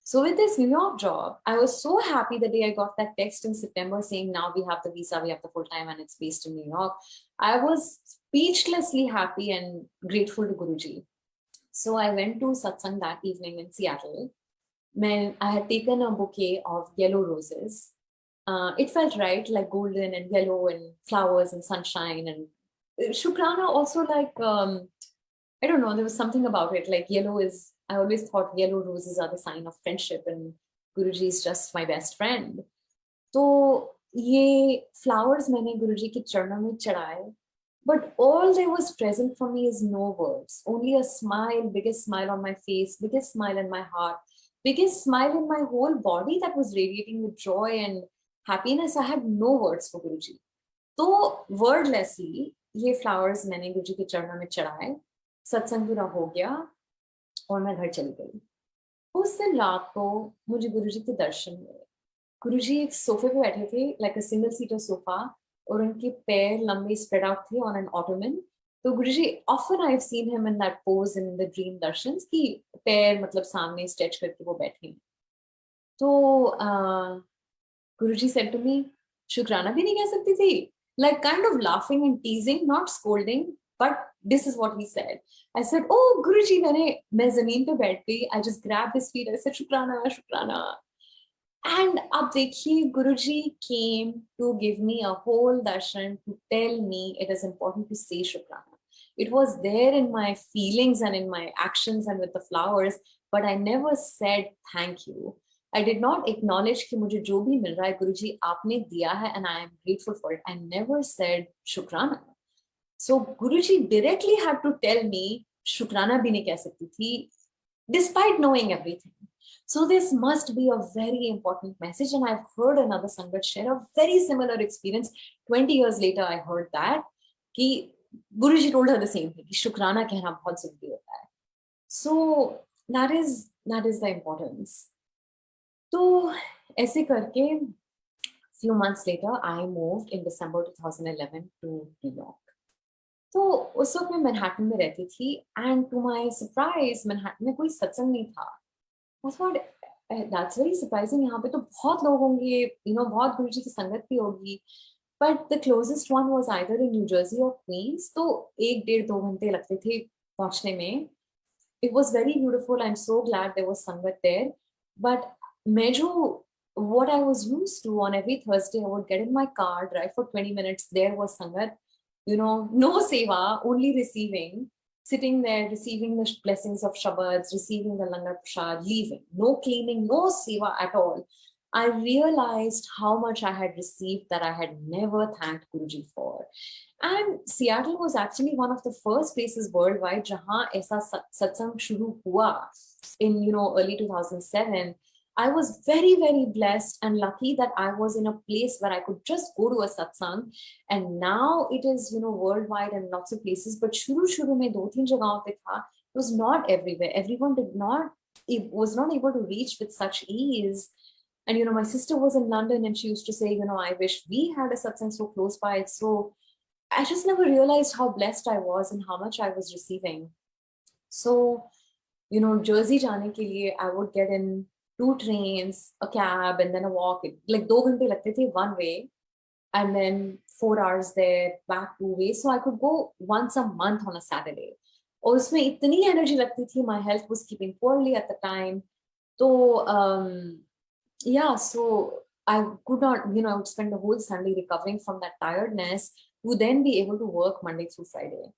So with this New York job, I was so happy the day I got that text in September saying, now we have the visa, we have the full-time and it's based in New York. I was speechlessly happy and grateful to Guruji. So I went to satsang that evening in Seattle. I had taken a bouquet of yellow roses. It felt right, like golden and yellow and flowers and sunshine. And Shukrana also, like, I don't know, there was something about it. Like yellow is, I always thought yellow roses are the sign of friendship, and Guruji is just my best friend. तो ये flowers मैंने गुरुजी के चरणों में चढ़ाए. But all that was present for me is no words, only a smile, biggest smile on my face, biggest smile in my heart, biggest smile in my whole body that was radiating with joy and happiness. I had no words for Guruji. तो wordlessly ये flowers मैंने गुरुजी के चरणों में चढ़ाए, सत्संग पूरा हो गया और मैं घर चली गई. उस दिन रात को मुझे गुरुजी के दर्शन हुए. गुरुजी एक सोफे पे बैठे थे, like a single seater sofa, और उनके पैर लंबे स्प्रेड आउट थे ऑन एन ऑटोमन. तो Guruji, often I have seen him in that pose in the dream darshans, कि पैर मतलब सामने स्ट्रेच करके वो बैठे हैं. तो गुरुजी सेड टू मी, शुक्राना भी नहीं कह सकती थी, like kind of laughing and teasing, not scolding, but this is what he said. I said, oh Guruji, मैं जमीन पे बैठ गई. I just grabbed his feet. I said, शुक्राना शुक्राना. And ab dekhiye, Guruji came to give me a whole darshan to tell me it is important to say Shukrana. It was there in my feelings and in my actions and with the flowers, but I never said thank you. I did not acknowledge कि मुझे जो भी मिल रहा है गुरुजी आपने दिया है, and I am grateful for it. I never said Shukrana. So Guruji directly had to tell me Shukrana भी नहीं कह सकती थी, despite knowing everything. So this must be a very important message, and I've heard another Sangat share a very similar experience. 20 years later, I heard that कि Guruji told her the same thing, कि शुक्राना कहना बहुत जरूरी होता है. So that is the importance. तो ऐसे करके few months later, I moved in December 2011 to New York. तो उस वक्त मैं मैनहट्टन में रहती थी, and to my surprise, Manhattan में कोई सत्संग नहीं था. I thought, that's very surprising. यहाँ पे तो बहुत लोग होंगे, बहुत गुरुजी की संगत भी होगी. But the closest one was either in New Jersey or Queens. तो 1-1.5-2 घंटे लगते थे पहुंचने में. It was very beautiful. I'm so glad there was sangat there. But what I was used to, on every Thursday, I would get in my car, drive for 20 minutes. There was sangat, no seva, only receiving, sitting there, receiving the blessings of Shabads, receiving the Langar Prashad, leaving. No cleaning, no seva at all. I realized how much I had received that I had never thanked Guruji for. And Seattle was actually one of the first places worldwide jahan aisa satsang shuru hua in early 2007. I was very, very blessed and lucky that I was in a place where I could just go to a satsang, and now it is worldwide and lots of places. But shuru mein 2-3 jagahon pe tha. It was not everywhere. Everyone was not able to reach with such ease. And my sister was in London, and she used to say, I wish we had a satsang so close by. So I just never realized how blessed I was and how much I was receiving. So Jersey jaane ke liye, I would get in 2 trains, a cab, and then a walk. Like 2 घंटे लगते थे one way, and then 4 hours there, back 2 ways. So I could go once a month on a Saturday. और उसमें इतनी energy लगती थी. My health was keeping poorly at the time. So yeah, so I could not, I would spend the whole Sunday recovering from that tiredness to then be able to work Monday through Friday.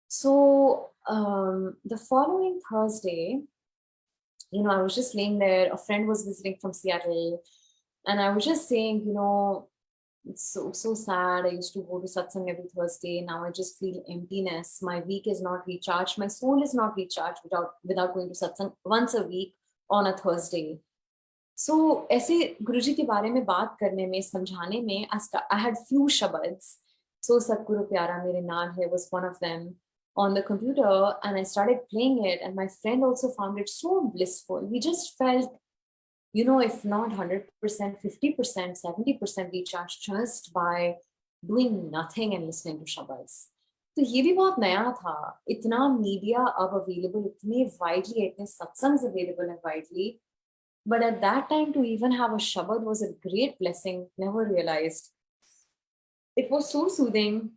So the following Thursday, I was just laying there. A friend was visiting from Seattle, and I was just saying, it's so sad. I used to go to satsang every Thursday. Now I just feel emptiness. My week is not recharged. My soul is not recharged without going to satsang once a week on a Thursday. So ऐसे गुरुजी के बारे में बात करने में, समझाने में, I had few shabads. So Satguru Pyara Mere Naal Hai was one of them on the computer, and I started playing it, and my friend also found it so blissful. We just felt, if not 100%, 50%, 70% recharged just by doing nothing and listening to shabads. तो ये भी बहुत नया था. इतना media अब available, इतने widely, इतने सत्संग्स अवेलेबल है widely. But at that time, to even have a shabad was a great blessing. Never realized. It was so soothing.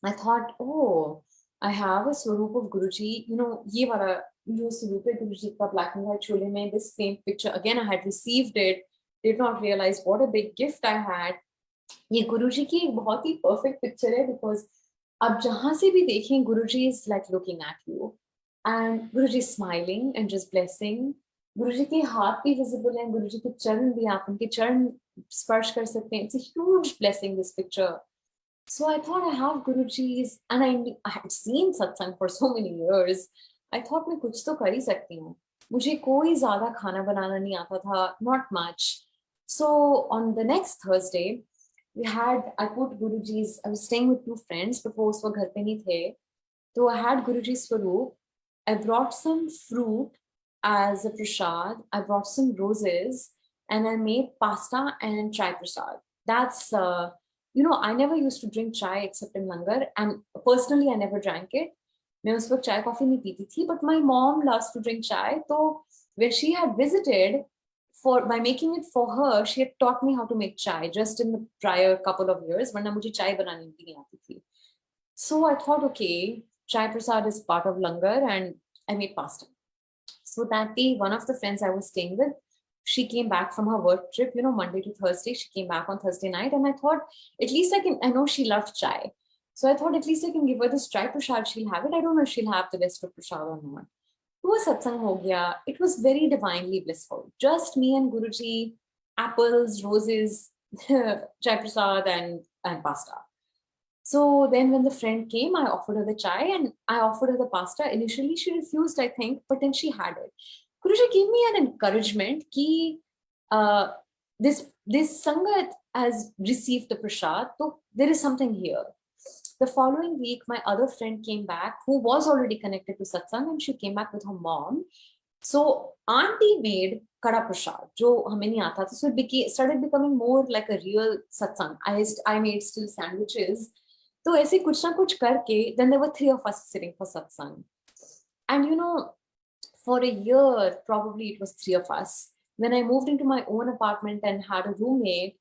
I thought, oh, I have a Swaroop of Guruji. You know, ये वाला जो Swaroop है Guruji का black and white चोले में, this same picture again I had received it, did not realize what a big gift I had. ये गुरुजी की एक बहुत ही perfect picture है because आप जहाँ से भी देखें गुरुजी is like looking at you and Guruji smiling and just blessing. गुरुजी के हाथ भी visible हैं, गुरुजी के चरण भी, आप उनके चरण स्पर्श कर सकते हैं. It's a huge blessing, this picture. So I thought I have Guruji's, and I had seen satsang for so many years. I thought मैं कुछ तो कर ही सकती हूँ. मुझे कोई ज़्यादा खाना बनाना नहीं आता था, not much. So on the next Thursday, I put Guruji's, I was staying with two friends before, so घर पे नहीं थे. So I had Guruji's Swaroop. I brought some fruit as a prasad. I brought some roses, and I made pasta and chai prasad. That's you know, I never used to drink chai except in langar, and personally I never drank it. मैं उस वक्त चाय coffee नहीं पीती थी, but my mom loves to drink chai. So when she had visited, by making it for her, she had taught me how to make chai just in the prior couple of years. वरना मुझे चाय बनानी भी नहीं आती थी. So I thought, okay, chai prasad is part of langar, and I made pasta. So that day, one of the friends I was staying with, she came back from her work trip, you know, Monday to Thursday. She came back on Thursday night, and I thought, at least I know she loved chai. So I thought, at least I can give her this chai prasad, she'll have it. I don't know if she'll have the rest of prasad or not. वो satsang ho gaya. It was very divinely blissful. Just me and Guruji, apples, roses, chai prasad, and pasta. So then when the friend came, I offered her the chai and I offered her the pasta. Initially, she refused, I think, but then she had it. Guruji gave me an encouragement ki this Sangat has received the prasad, so there is something here. The following week, my other friend came back who was already connected to satsang, and she came back with her mom. So auntie made kada prasad, jo hame nahi aata tha. So it started becoming more like a real satsang. I made still sandwiches. तो ऐसे कुछ ना कुछ करके, then there were 3 of us sitting for satsang. And you know, for a year, probably it was 3 of us. When I moved into my own apartment and had a roommate,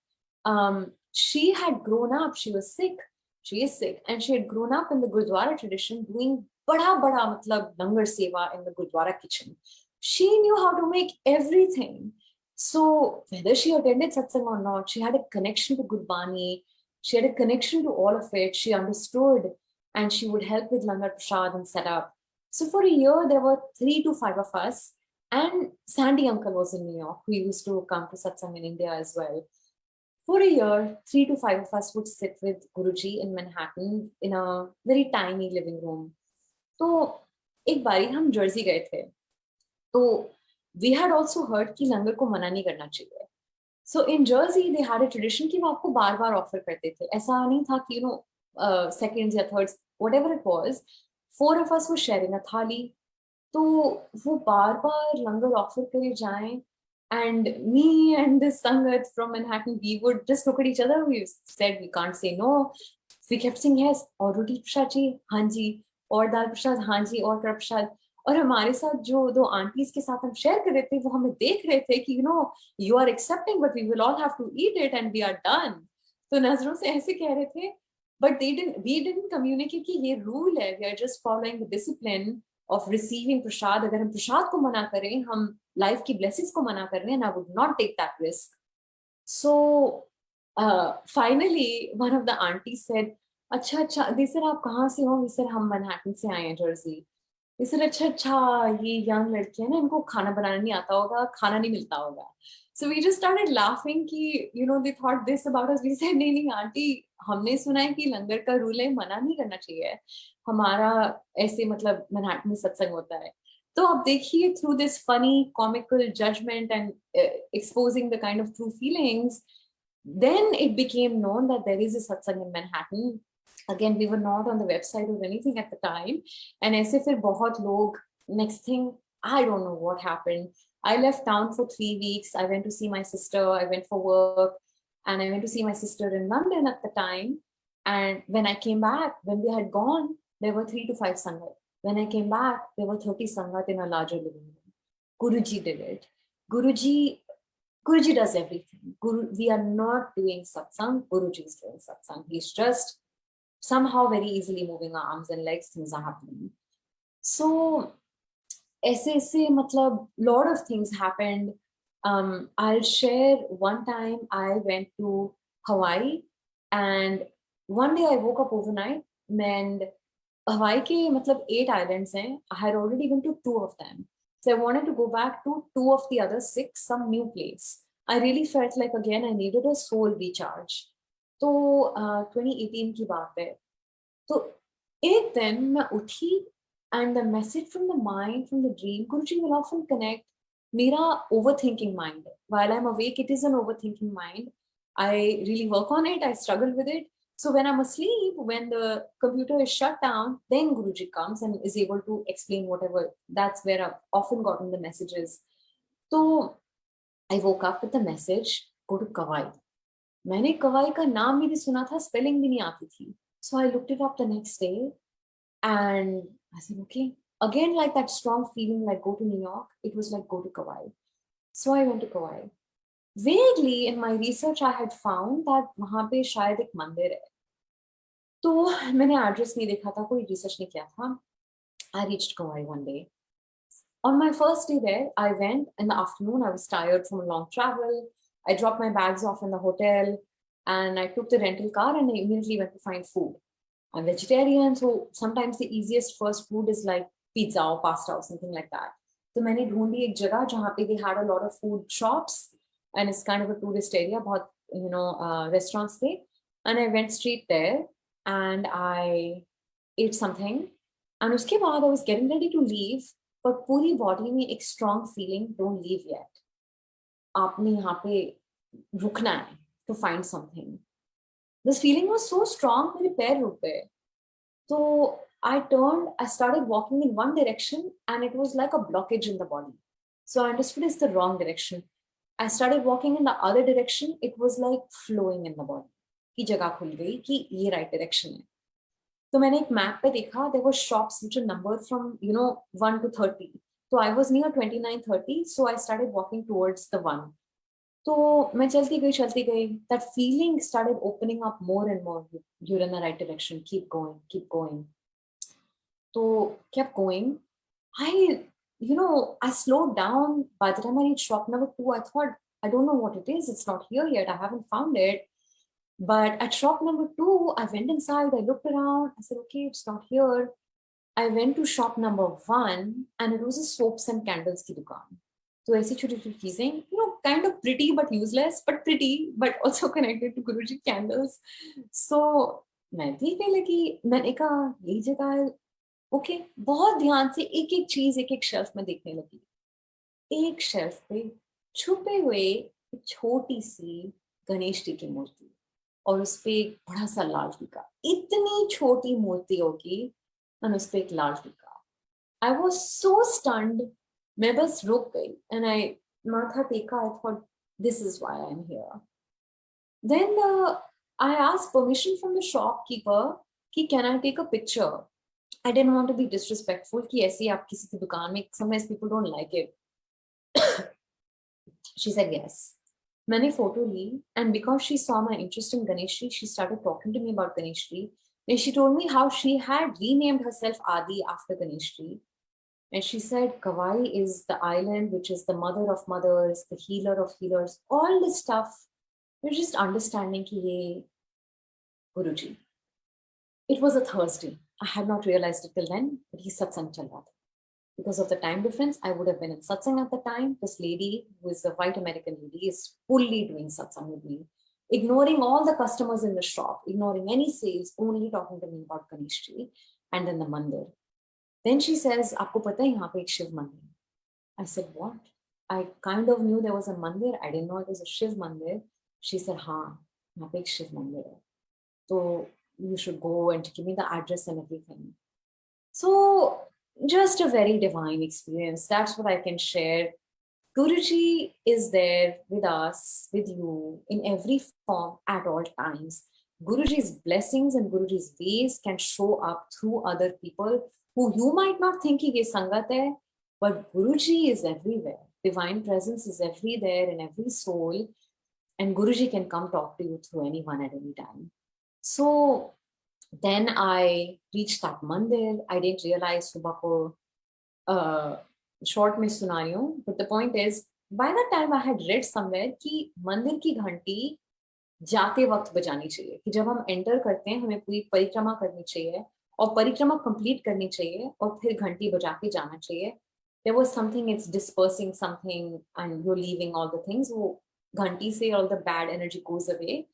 she had grown up, she was sick, she is sick, and she had grown up in the Gurdwara tradition doing bada matlab langar seva in the Gurdwara kitchen. She knew how to make everything. So whether she attended satsang or not, she had a connection to Gurbani. She had a connection to all of it. She understood, and she would help with langar prasad and set up. So for a year, there were 3 to 5 of us, and Sandy uncle was in New York, who used to come to satsang in India as well. For a year, 3 to 5 of us would sit with Guruji in Manhattan in a very tiny living room. तो एक बारी हम Jersey गए थे, तो we had also heard कि लंगर को मना नहीं करना चाहिए. So in Jersey, they had a tradition कि वो आपको बार-बार ऑफर करते थे. ऐसा नहीं था कि seconds या thirds, whatever it was, 4 of us were sharing a thali. तो वो बार-बार लंगर ऑफर करे जाएं, and me and this sangat from Manhattan, we would just look at each other. We said we can't say no. We kept saying yes, और रोटी प्रसाद जी, हाँ जी, और दाल प्रसाद, हाँ जी, और कढ़ा प्रसाद. और हमारे साथ जो 2 आंटीज के साथ हम शेयर कर रहे थे, वो हमें देख रहे थे कि you are accepting, but we will all have to eat it and we are done. तो नजरों से ऐसे कह रहे थे, but we didn't communicate कि ये rule है. We are just following the discipline of receiving prasad. अगर हम प्रसाद को मना करें, हम life की blessings को मना कर रहे हैं, and I would not take that risk. So finally, one of the aunties said, अच्छा, they said आप कहाँ से हो? We said हम Manhattan से आए हैं, Jersey. They said, अच्छा, ये young लड़की है ना, इनको खाना बनाना नहीं आता होगा, खाना नहीं मिलता होगा. So we just started laughing कि, they thought this about us. We said, नहीं आंटी, हमने सुना है कि लंगर का रूल है, मना नहीं करना चाहिए. हमारा ऐसे मतलब Manhattan में सत्संग होता है. तो अब देखिए, through this funny, comical judgment and exposing the kind of true feelings, then it became known that there is a satsang in Manhattan. Again, we were not on the website or anything at the time. And ऐसे फिर बहुत लोग, next thing, I don't know what happened. I left town for 3 weeks. I went to see my sister. I went for work. And I went to see my sister in London at the time. And when I came back, when we had gone, there were 3 to 5 sangat. When I came back, there were 30 sangat in a larger living room. Guruji did it. Guruji does everything. We are not doing satsang. Guruji is doing satsang. He's just somehow very easily moving our arms and legs, things are happening. So ऐसे मतलब lot of things happened. I'll share one time I went to Hawaii, and one day I woke up overnight and Hawaii के मतलब 8 islands हैं. I had already been to 2 of them. So I wanted to go back to 2 of the other 6, some new place. I really felt like again I needed a soul recharge. तो 2018 की बात है. तो एक दिन मैं उठी and the message from the mind, from the dream, Guruji will often connect mera overthinking mind. While I'm awake, it is an overthinking mind. I really work on it. I struggle with it. So when I'm asleep, when the computer is shut down, then Guruji comes and is able to explain whatever. That's where I've often gotten the messages. So I woke up with the message, go to Kawai. मैंने कवाई का नाम भी नहीं सुना था, spelling भी नहीं आती थी. So I looked it up the next day and I said, okay. Again, like that strong feeling, like go to New York, it was like go to Kauai. So I went to Kauai. Vaguely in my research, I had found that वहाँ पे शायद एक मंदिर है. तो मैंने address नहीं देखा था, कोई रिसर्च नहीं किया था. I reached Kauai one day. On my first day there, I went in the afternoon. I was tired from a long travel. I dropped my bags off in the hotel and I took the rental car and I immediately went to find food. I'm vegetarian, so sometimes the easiest first food is like pizza or pasta or something like that. So मैंने ढूंढी एक जगह जहाँ पे they had a lot of food shops and it's kind of a tourist area, बहुत restaurants थे, and I went straight there and I ate something and उसके बाद I was getting ready to leave, but पूरी body में एक strong feeling, don't leave yet. आपने यहाँ पे रुकना है to find something. This feeling was so strong, मेरे पैर रुक गए. So I turned, I started walking in one direction and it was like a blockage in the body. So I understood it's the wrong direction. I started walking in the other direction, it was like flowing in the body. की जगह खुल गई कि ये right direction है. तो मैंने एक मैप पे देखा, there were shops which are numbered from 1 to 30. So I was near 29-30, so I started walking towards the 1. तो मैं चलती गई. That feeling started opening up more and more. You're in the right direction. Keep going. So kept going. I slowed down. By the time I reached shop number 2, I thought, I don't know what it is. It's not here yet. I haven't found it. But at shop number 2, I went inside. I looked around. I said, okay, it's not here. I went to shop number 1 and it was a soaps and candles ki dukaan. So ऐसी छोटी-छोटी चीजें, kind of pretty but useless, but pretty, but also connected to Guruji candles. So मैं देखने लगी, मैंने कहा ये जगह ओके, बहुत ध्यान से एक-एक चीज एक-एक शेल्फ में देखने लगी. एक शेल्फ पे छुपे हुए एक छोटी सी गणेश जी की मूर्ति और उस पे एक बड़ा सा लाल टीका. इतनी छोटी मूर्ति होगी और उस पे एक लाल टीका. I was so stunned. मैं बस रुक गई and I माथा टेका. I thought this is why I'm here. Then I asked permission from the shopkeeper कि can I take a picture? I didn't want to be disrespectful कि ऐसे आप किसी की दुकान में, sometimes people don't like it. She said yes. मैंने photo ली and because she saw my interest in Ganeshri, she started talking to me about Ganeshri. And she told me how she had renamed herself Adi after Ganeshri. And she said Kauai is the island which is the mother of mothers, the healer of healers, all this stuff. We're just understanding ki ye Guruji. It was a Thursday. I had not realized it till then, but he satsang chal raha tha. Because of the time difference, I would have been in satsang at the time. This lady, who is a white American lady, is fully doing satsang with me, ignoring all the customers in the shop, ignoring any sales, only talking to me about Ganeshji and then the mandir. Then she says, "Aapko pata hai yahan pe ek Shiv mandir?" I said, "What?" I kind of knew there was a mandir. I didn't know it was a Shiv mandir. She said, "Haan, yahan pe ek Shiv mandir hai. So you should go and give me the address and everything." So just a very divine experience. That's what I can share. Guruji is there with us, with you, in every form at all times. Guruji's blessings and Guruji's ways can show up through other people who you might not think he is sangat hai, but Guruji is everywhere. Divine presence is everywhere in every soul, and Guruji can come talk to you through anyone at any time. So then I reached that mandir. I didn't realize सुबह को short में सुना रही हूँ, but the point is by the time I had read somewhere कि मंदिर की घंटी जाते वक्त बजानी चाहिए, कि जब हम एंटर करते हैं हमें पूरी परिक्रमा करनी चाहिए और परिक्रमा कंप्लीट करनी चाहिए और फिर घंटी बजा के जाना चाहिए. There was something, it's dispersing something and you're leaving all the things. वो घंटी से all the bad energy goes away.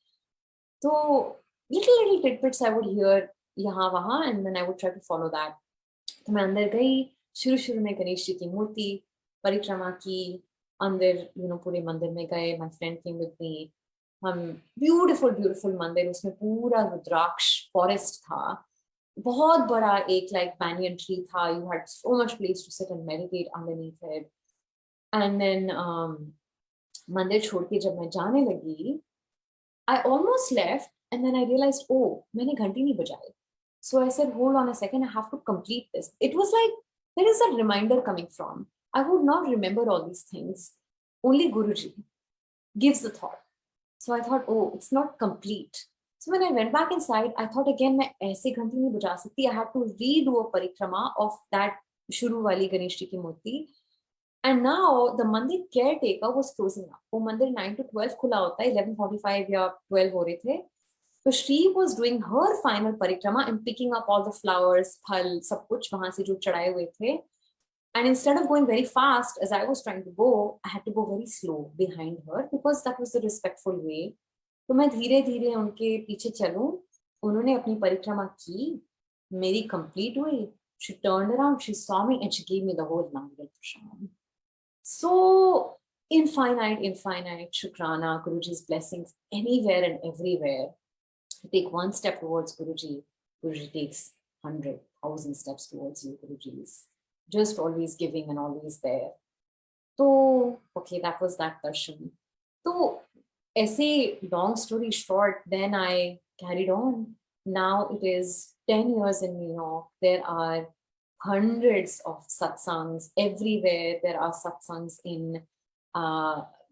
तो little tidbits I would hear यहाँ वहाँ and then I would try to follow that. तो मैं अंदर गई, शुरू में गणेश जी की मूर्ति परिक्रमा की, अंदर पूरे मंदिर में गए. My friend came with me. हम ब्यूटीफुल मंदिर, उसमें पूरा रुद्राक्ष फॉरेस्ट था, बहुत बड़ा एक लाइक banyan tree था. You had so much place to sit and meditate underneath it. And then मंदिर छोड़ के जब मैं जाने लगी, I almost left and then I realized, oh, मैंने घंटी नहीं बजाई. So I said, hold on a second, I have to complete this. It was like, there is a reminder coming from. I would not remember all these things. Only Guruji gives the thought. So I thought, oh, it's not complete. So when I went back inside, I thought again, मैं ऐसे घंटी नहीं बजा सकती. I had to redo a parikrama of that शुरू वाली गणेश जी की मूर्ति. And now the mandir caretaker was closing up. वो मंदिर 9 to 12 खुला होता है, 11:45 या 12 हो रहे थे. So she was doing her final parikrama and picking up all the flowers, phal, सब कुछ वहां से जो चढ़ाए हुए थे. And instead of going very fast as I was trying to go, I had to go very slow behind her because that was the respectful way. तो मैं धीरे धीरे उनके पीछे चलूं. उन्होंने अपनी परिक्रमा की, मेरी complete हुई. She turned around, she saw me and she gave me the whole Mangal Prashad. So infinite Shukrana, Guruji's blessings anywhere and everywhere. Take one step towards Guruji, Guruji takes 100,000 steps towards you. Guruji is just always giving and always there. So, okay, that was that darshan. So, essay, long story short, then I carried on. Now it is 10 years in New York. There are hundreds of satsangs everywhere. There are satsangs in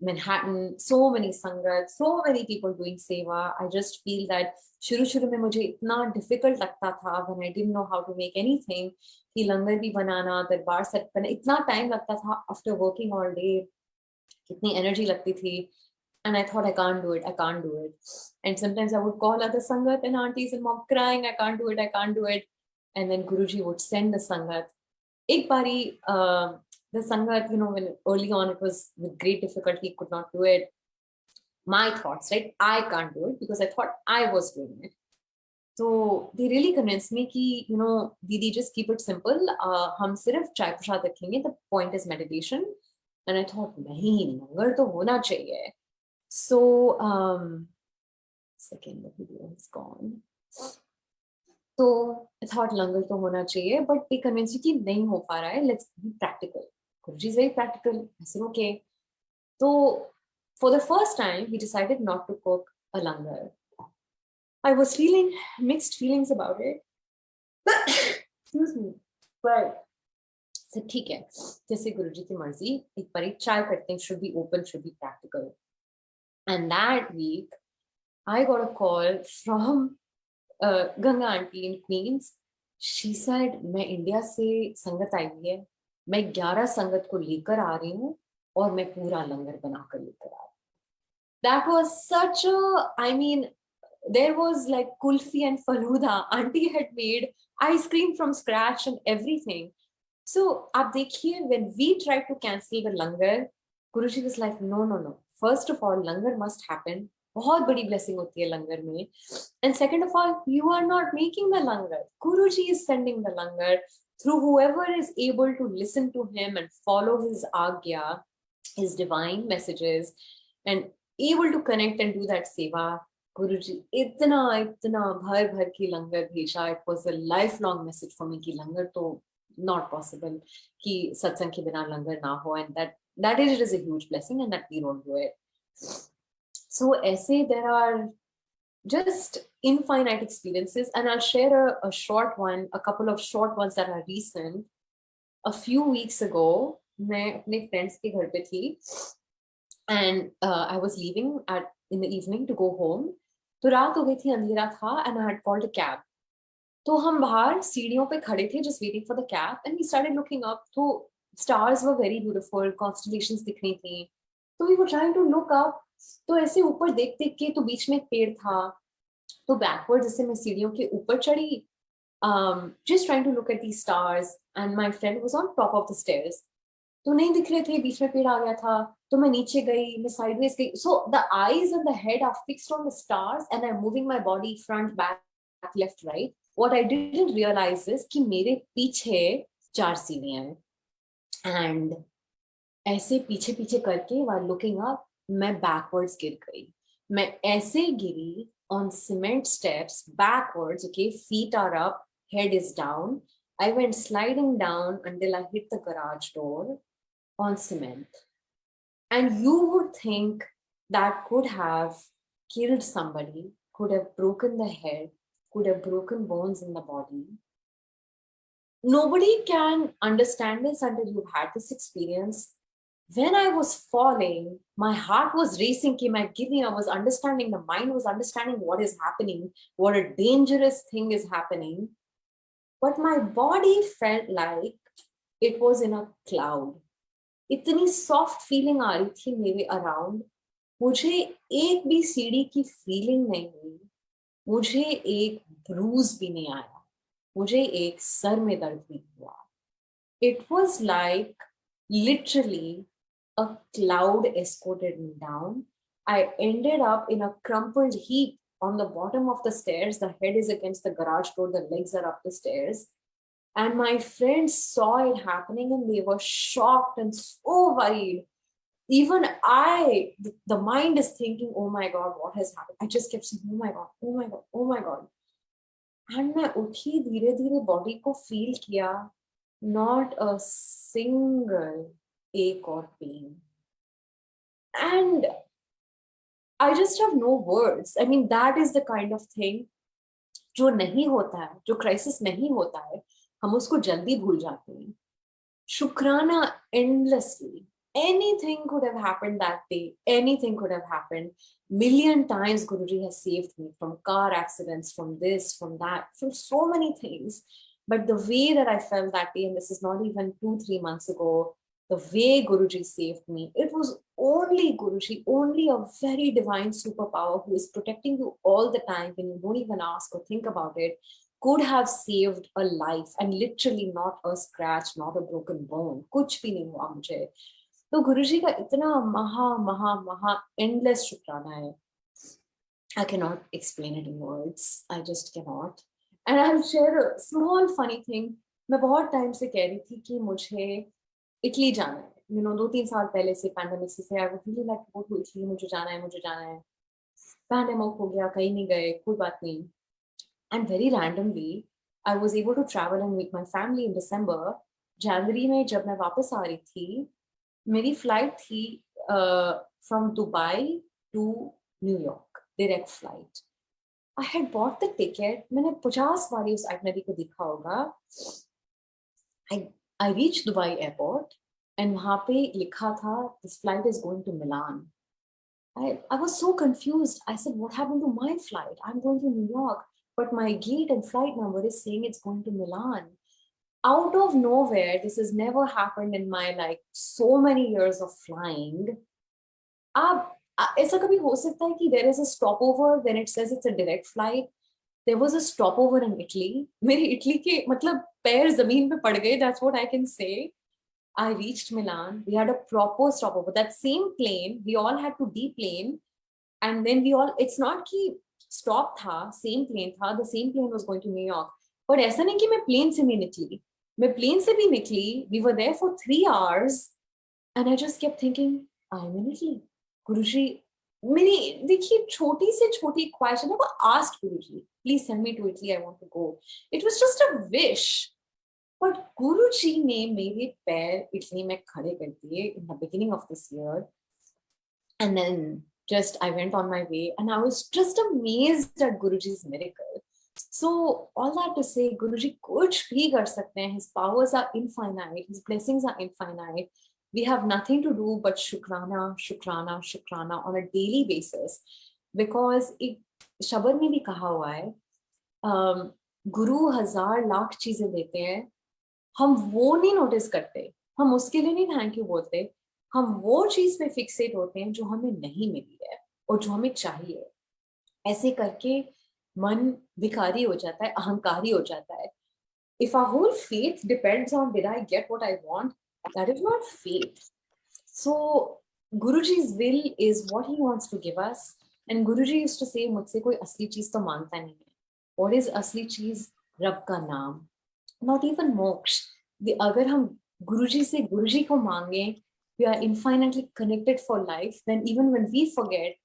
Manhattan, so many sangat, so many people doing seva. I just feel that शुरू में मुझे इतना difficult लगता था when I didn't know how to make anything, कि लंगर भी बनाना, दरबार set करना, इतना time लगता था after working all day, कितनी energy लगती थी. And I thought, I can't do it. And sometimes I would call other sangat and aunties and mom crying, I can't do it. And then Guruji would send the sangat. Ek bari, the sangat, when early on it was with great difficulty, could not do it. My thoughts, right? I can't do it because I thought I was doing it. So they really convinced me ki, Didi, just keep it simple. Hum sirf chai prasad rakhenge. The point is meditation. And I thought, nahi, langar to hona chahiye. So, second, the video is gone. So I thought langar to hona chahiye, but they convinced me ki nahi ho pa raha hai. Let's be practical. Guruji is very practical. I said, okay. So for the first time, he decided not to cook a langar. I was feeling mixed feelings about it. Excuse me. But so ठीक है, जैसे गुरुजी की मर्जी, एक बारी try करते हैं, should be open, should be practical. And that week, I got a call from Ganga auntie in Queens. She said, मैं इंडिया से संगत आई हुई है, मैं 11 संगत को लेकर आ रही हूँ और मैं पूरा लंगर बनाकर लेकर आ रही हूँ. That was such a, I mean, there was like kulfi and faluda. Auntie had made ice cream from scratch and everything. So, आप देखिए, when we tried to cancel the langar, Guruji was like, no. First of all, langar must happen. बहुत बड़ी blessing होती है लंगर में. And second of all, you are not making the langar. Guruji is sending the langar through whoever is able to listen to him and follow his agya, his divine messages, and able to connect and do that seva. Guruji इतना भर की लंगर भेजा. It was a lifelong message for me कि लंगर तो not possible कि सत्संग के बिना लंगर ना हो, and that is a huge blessing, and that we don't do it. So ऐसे there are just infinite experiences, and I'll share a short one, a couple of short ones that are recent. A few weeks ago, मैं अपने friends के घर पे थी, and I was leaving in the evening to go home. तो रात हो गई थी, अंधेरा था, and I had called a cab. तो हम बाहर सीढ़ियों पे खड़े थे, just waiting for the cab, and we started looking up. तो stars were very beautiful, constellations दिख रही थी. तो we were trying to look up. तो ऐसे ऊपर देख देख के, तो बीच में एक पेड़ था. तो बैकवर्ड जैसे मैं सीढ़ियों के ऊपर चढ़ी, just trying to look at these stars, and my friend was on top of the stairs. तो नहीं दिख रहे थे, बीच में पेड़ आ गया था. तो मैं नीचे गई, मैं sideways गई. So the eyes and the head are fixed on the stars, and I'm moving my body front, back, left, right. What I didn't realize is कि मेरे पीछे 4 सीढ़ियां हैं. And ऐसे पीछे पीछे करके while looking up, मैं backwards गिर गई. मैं ऐसे गिरी on cement steps backwards. Okay, feet are up, head is down. I went sliding down until I hit the garage door on cement. And you would think that could have killed somebody, could have broken the head, could have broken bones in the body. Nobody can understand this until you've had this experience. When I was falling, my heart was racing, I was understanding, the mind was understanding what is happening, what a dangerous thing is happening. But my body felt like it was in a cloud. इतनी soft feeling आ रही थी मेरे around. मुझे एक भी सीढ़ी की feeling नहीं हुई. मुझे एक ब्रूज भी नहीं आया. मुझे एक सर में दर्द भी हुआ. It was like literally a cloud escorted me down. I ended up in a crumpled heap on the bottom of the stairs. The head is against the garage door, the legs are up the stairs. And my friends saw it happening and they were shocked and so worried. Even the mind is thinking, oh my God, what has happened? I just kept saying, oh my God, oh my God, oh my God. And मैं उठी, धीरे धीरे body को feel किया. Not a single ache or pain. And I just have no words. I mean, that is the kind of thing जो नहीं होता है, जो क्राइसिस नहीं होता है, हम उसको जल्दी भूल जाते हैं. शुक्राना endlessly. Anything could have happened that day. Anything could have happened. Million times Guruji has saved me from car accidents, from this, from that, from so many things. But the way that I felt that day, and this is not even 2-3 months ago, the way Guruji saved me, it was only Guruji, only a very divine superpower who is protecting you all the time when you don't even ask or think about it, could have saved a life. And literally not a scratch, not a broken bone. कुछ भी नहीं हुआ मुझे. तो गुरुजी का इतना महा महा महा endless शुक्राना है. I cannot explain it in words. I just cannot. And I'll share a small funny thing. मैं बहुत टाइम से कह रही थी कि मुझे इटली जाना है. 2-3 साल पहले से पैंडेमिक से I would really like to go to Italy. मुझे जाना है. पैंडेमिक हो गया, कहीं नहीं गए, कोई बात नहीं. And very randomly, I was able to travel and meet my family in December. January में जब मैं वापस आ रही थी, मेरी फ्लाइट थी from Dubai to New York, direct flight. I had bought the ticket. मैंने 50 बारी उस आइटनरी को देखा होगा. I reached Dubai airport and वहाँ पे लिखा था this flight is going to Milan. I was so confused. I said, what happened to my flight? I'm going to New York, but my gate and flight number is saying it's going to Milan. Out of nowhere, this has never happened in my so many years of flying. ऐसा कभी हो सकता है कि there is a stopover when it says it's a direct flight? There was a stopover in Italy. मेरे Italy के मतलब पैर जमीन पे पड़ गए. That's what I can say. I reached Milan. We had a proper stopover. That same plane, we all had to deplane. And then it's not कि stop था, same plane था, the same plane was going to New York. But ऐसा नहीं कि मैं plane से नहीं निकली. मैं plane से भी निकली. We were there for 3 hours. And I just kept thinking, I'm in Italy. Guruji, मेरी देखिए छोटी से छोटी ख्वाहिश है. I asked Guruji, please send me to Italy. I want to go. It was just a wish. But Guruji ने मेरे पैर इटली में खड़े कर दिए in the beginning of this year. And then just I went on my way and I was just amazed at Guruji's miracle. So all that to say, Guruji kuch bhi kar sakte hain. His powers are infinite. His blessings are infinite. We have nothing to do but shukrana, shukrana, shukrana on a daily basis. Because शब्द में भी कहा हुआ है, गुरु 1000 लाख चीजें देते हैं, हम वो नहीं नोटिस करते, हम उसके लिए नहीं थैंक यू बोलते, हम वो चीज पे फिक्सेट होते हैं जो हमें नहीं मिली है और जो हमें चाहिए। ऐसे करके मन भिखारी हो जाता है, अहंकारी हो जाता है। If our whole faith depends on did I get what I want, that is not faith. So Guruji's will is what he wants to give us. And Guruji used to say, मुझसे कोई असली चीज तो मांगता नहीं है। What is असली चीज? रब का नाम। Not even मोक्ष। अगर हम गुरुजी से गुरुजी को मांगे, we are infinitely connected for life, then even when we forget,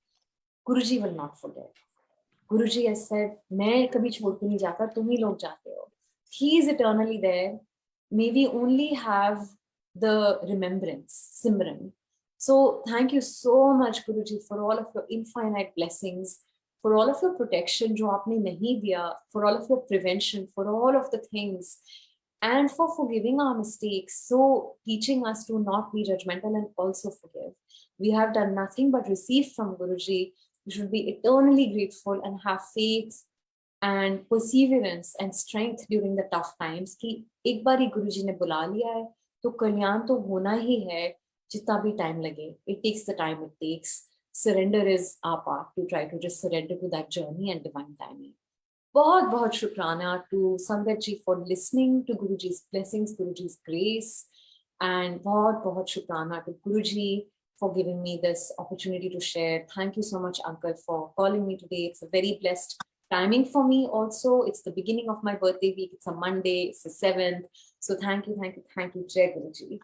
Guruji will not forget. Guruji has said, मैं कभी छोड़ के नहीं जाता, तुम ही लोग जाते हो। He is eternally there. May we only have the remembrance, Simran. So thank you so much, Guruji, for all of your infinite blessings, for all of your protection, जो आपने नहीं दिया, for all of your prevention, for all of the things, and for forgiving our mistakes. So teaching us to not be judgmental and also forgive. We have done nothing but receive from Guruji. We should be eternally grateful and have faith and perseverance and strength during the tough times कि एक बार ही गुरुजी ने बुला लिया है तो कल्याण तो होना ही है, जितना भी टाइम लगे. It takes the time it takes. Surrender is our part, to try to just surrender to that journey and divine timing. बहुत बहुत शुक्राना to Sangat ji for listening to Guruji's blessings, Guruji's grace, and बहुत बहुत शुक्राना to Guruji for giving me this opportunity to share. Thank you so much, Uncle, for calling me today. It's a very blessed timing for me also. It's the beginning of my birthday week. It's a Monday. It's the 7th. So thank you, thank you, thank you, Jai Guruji.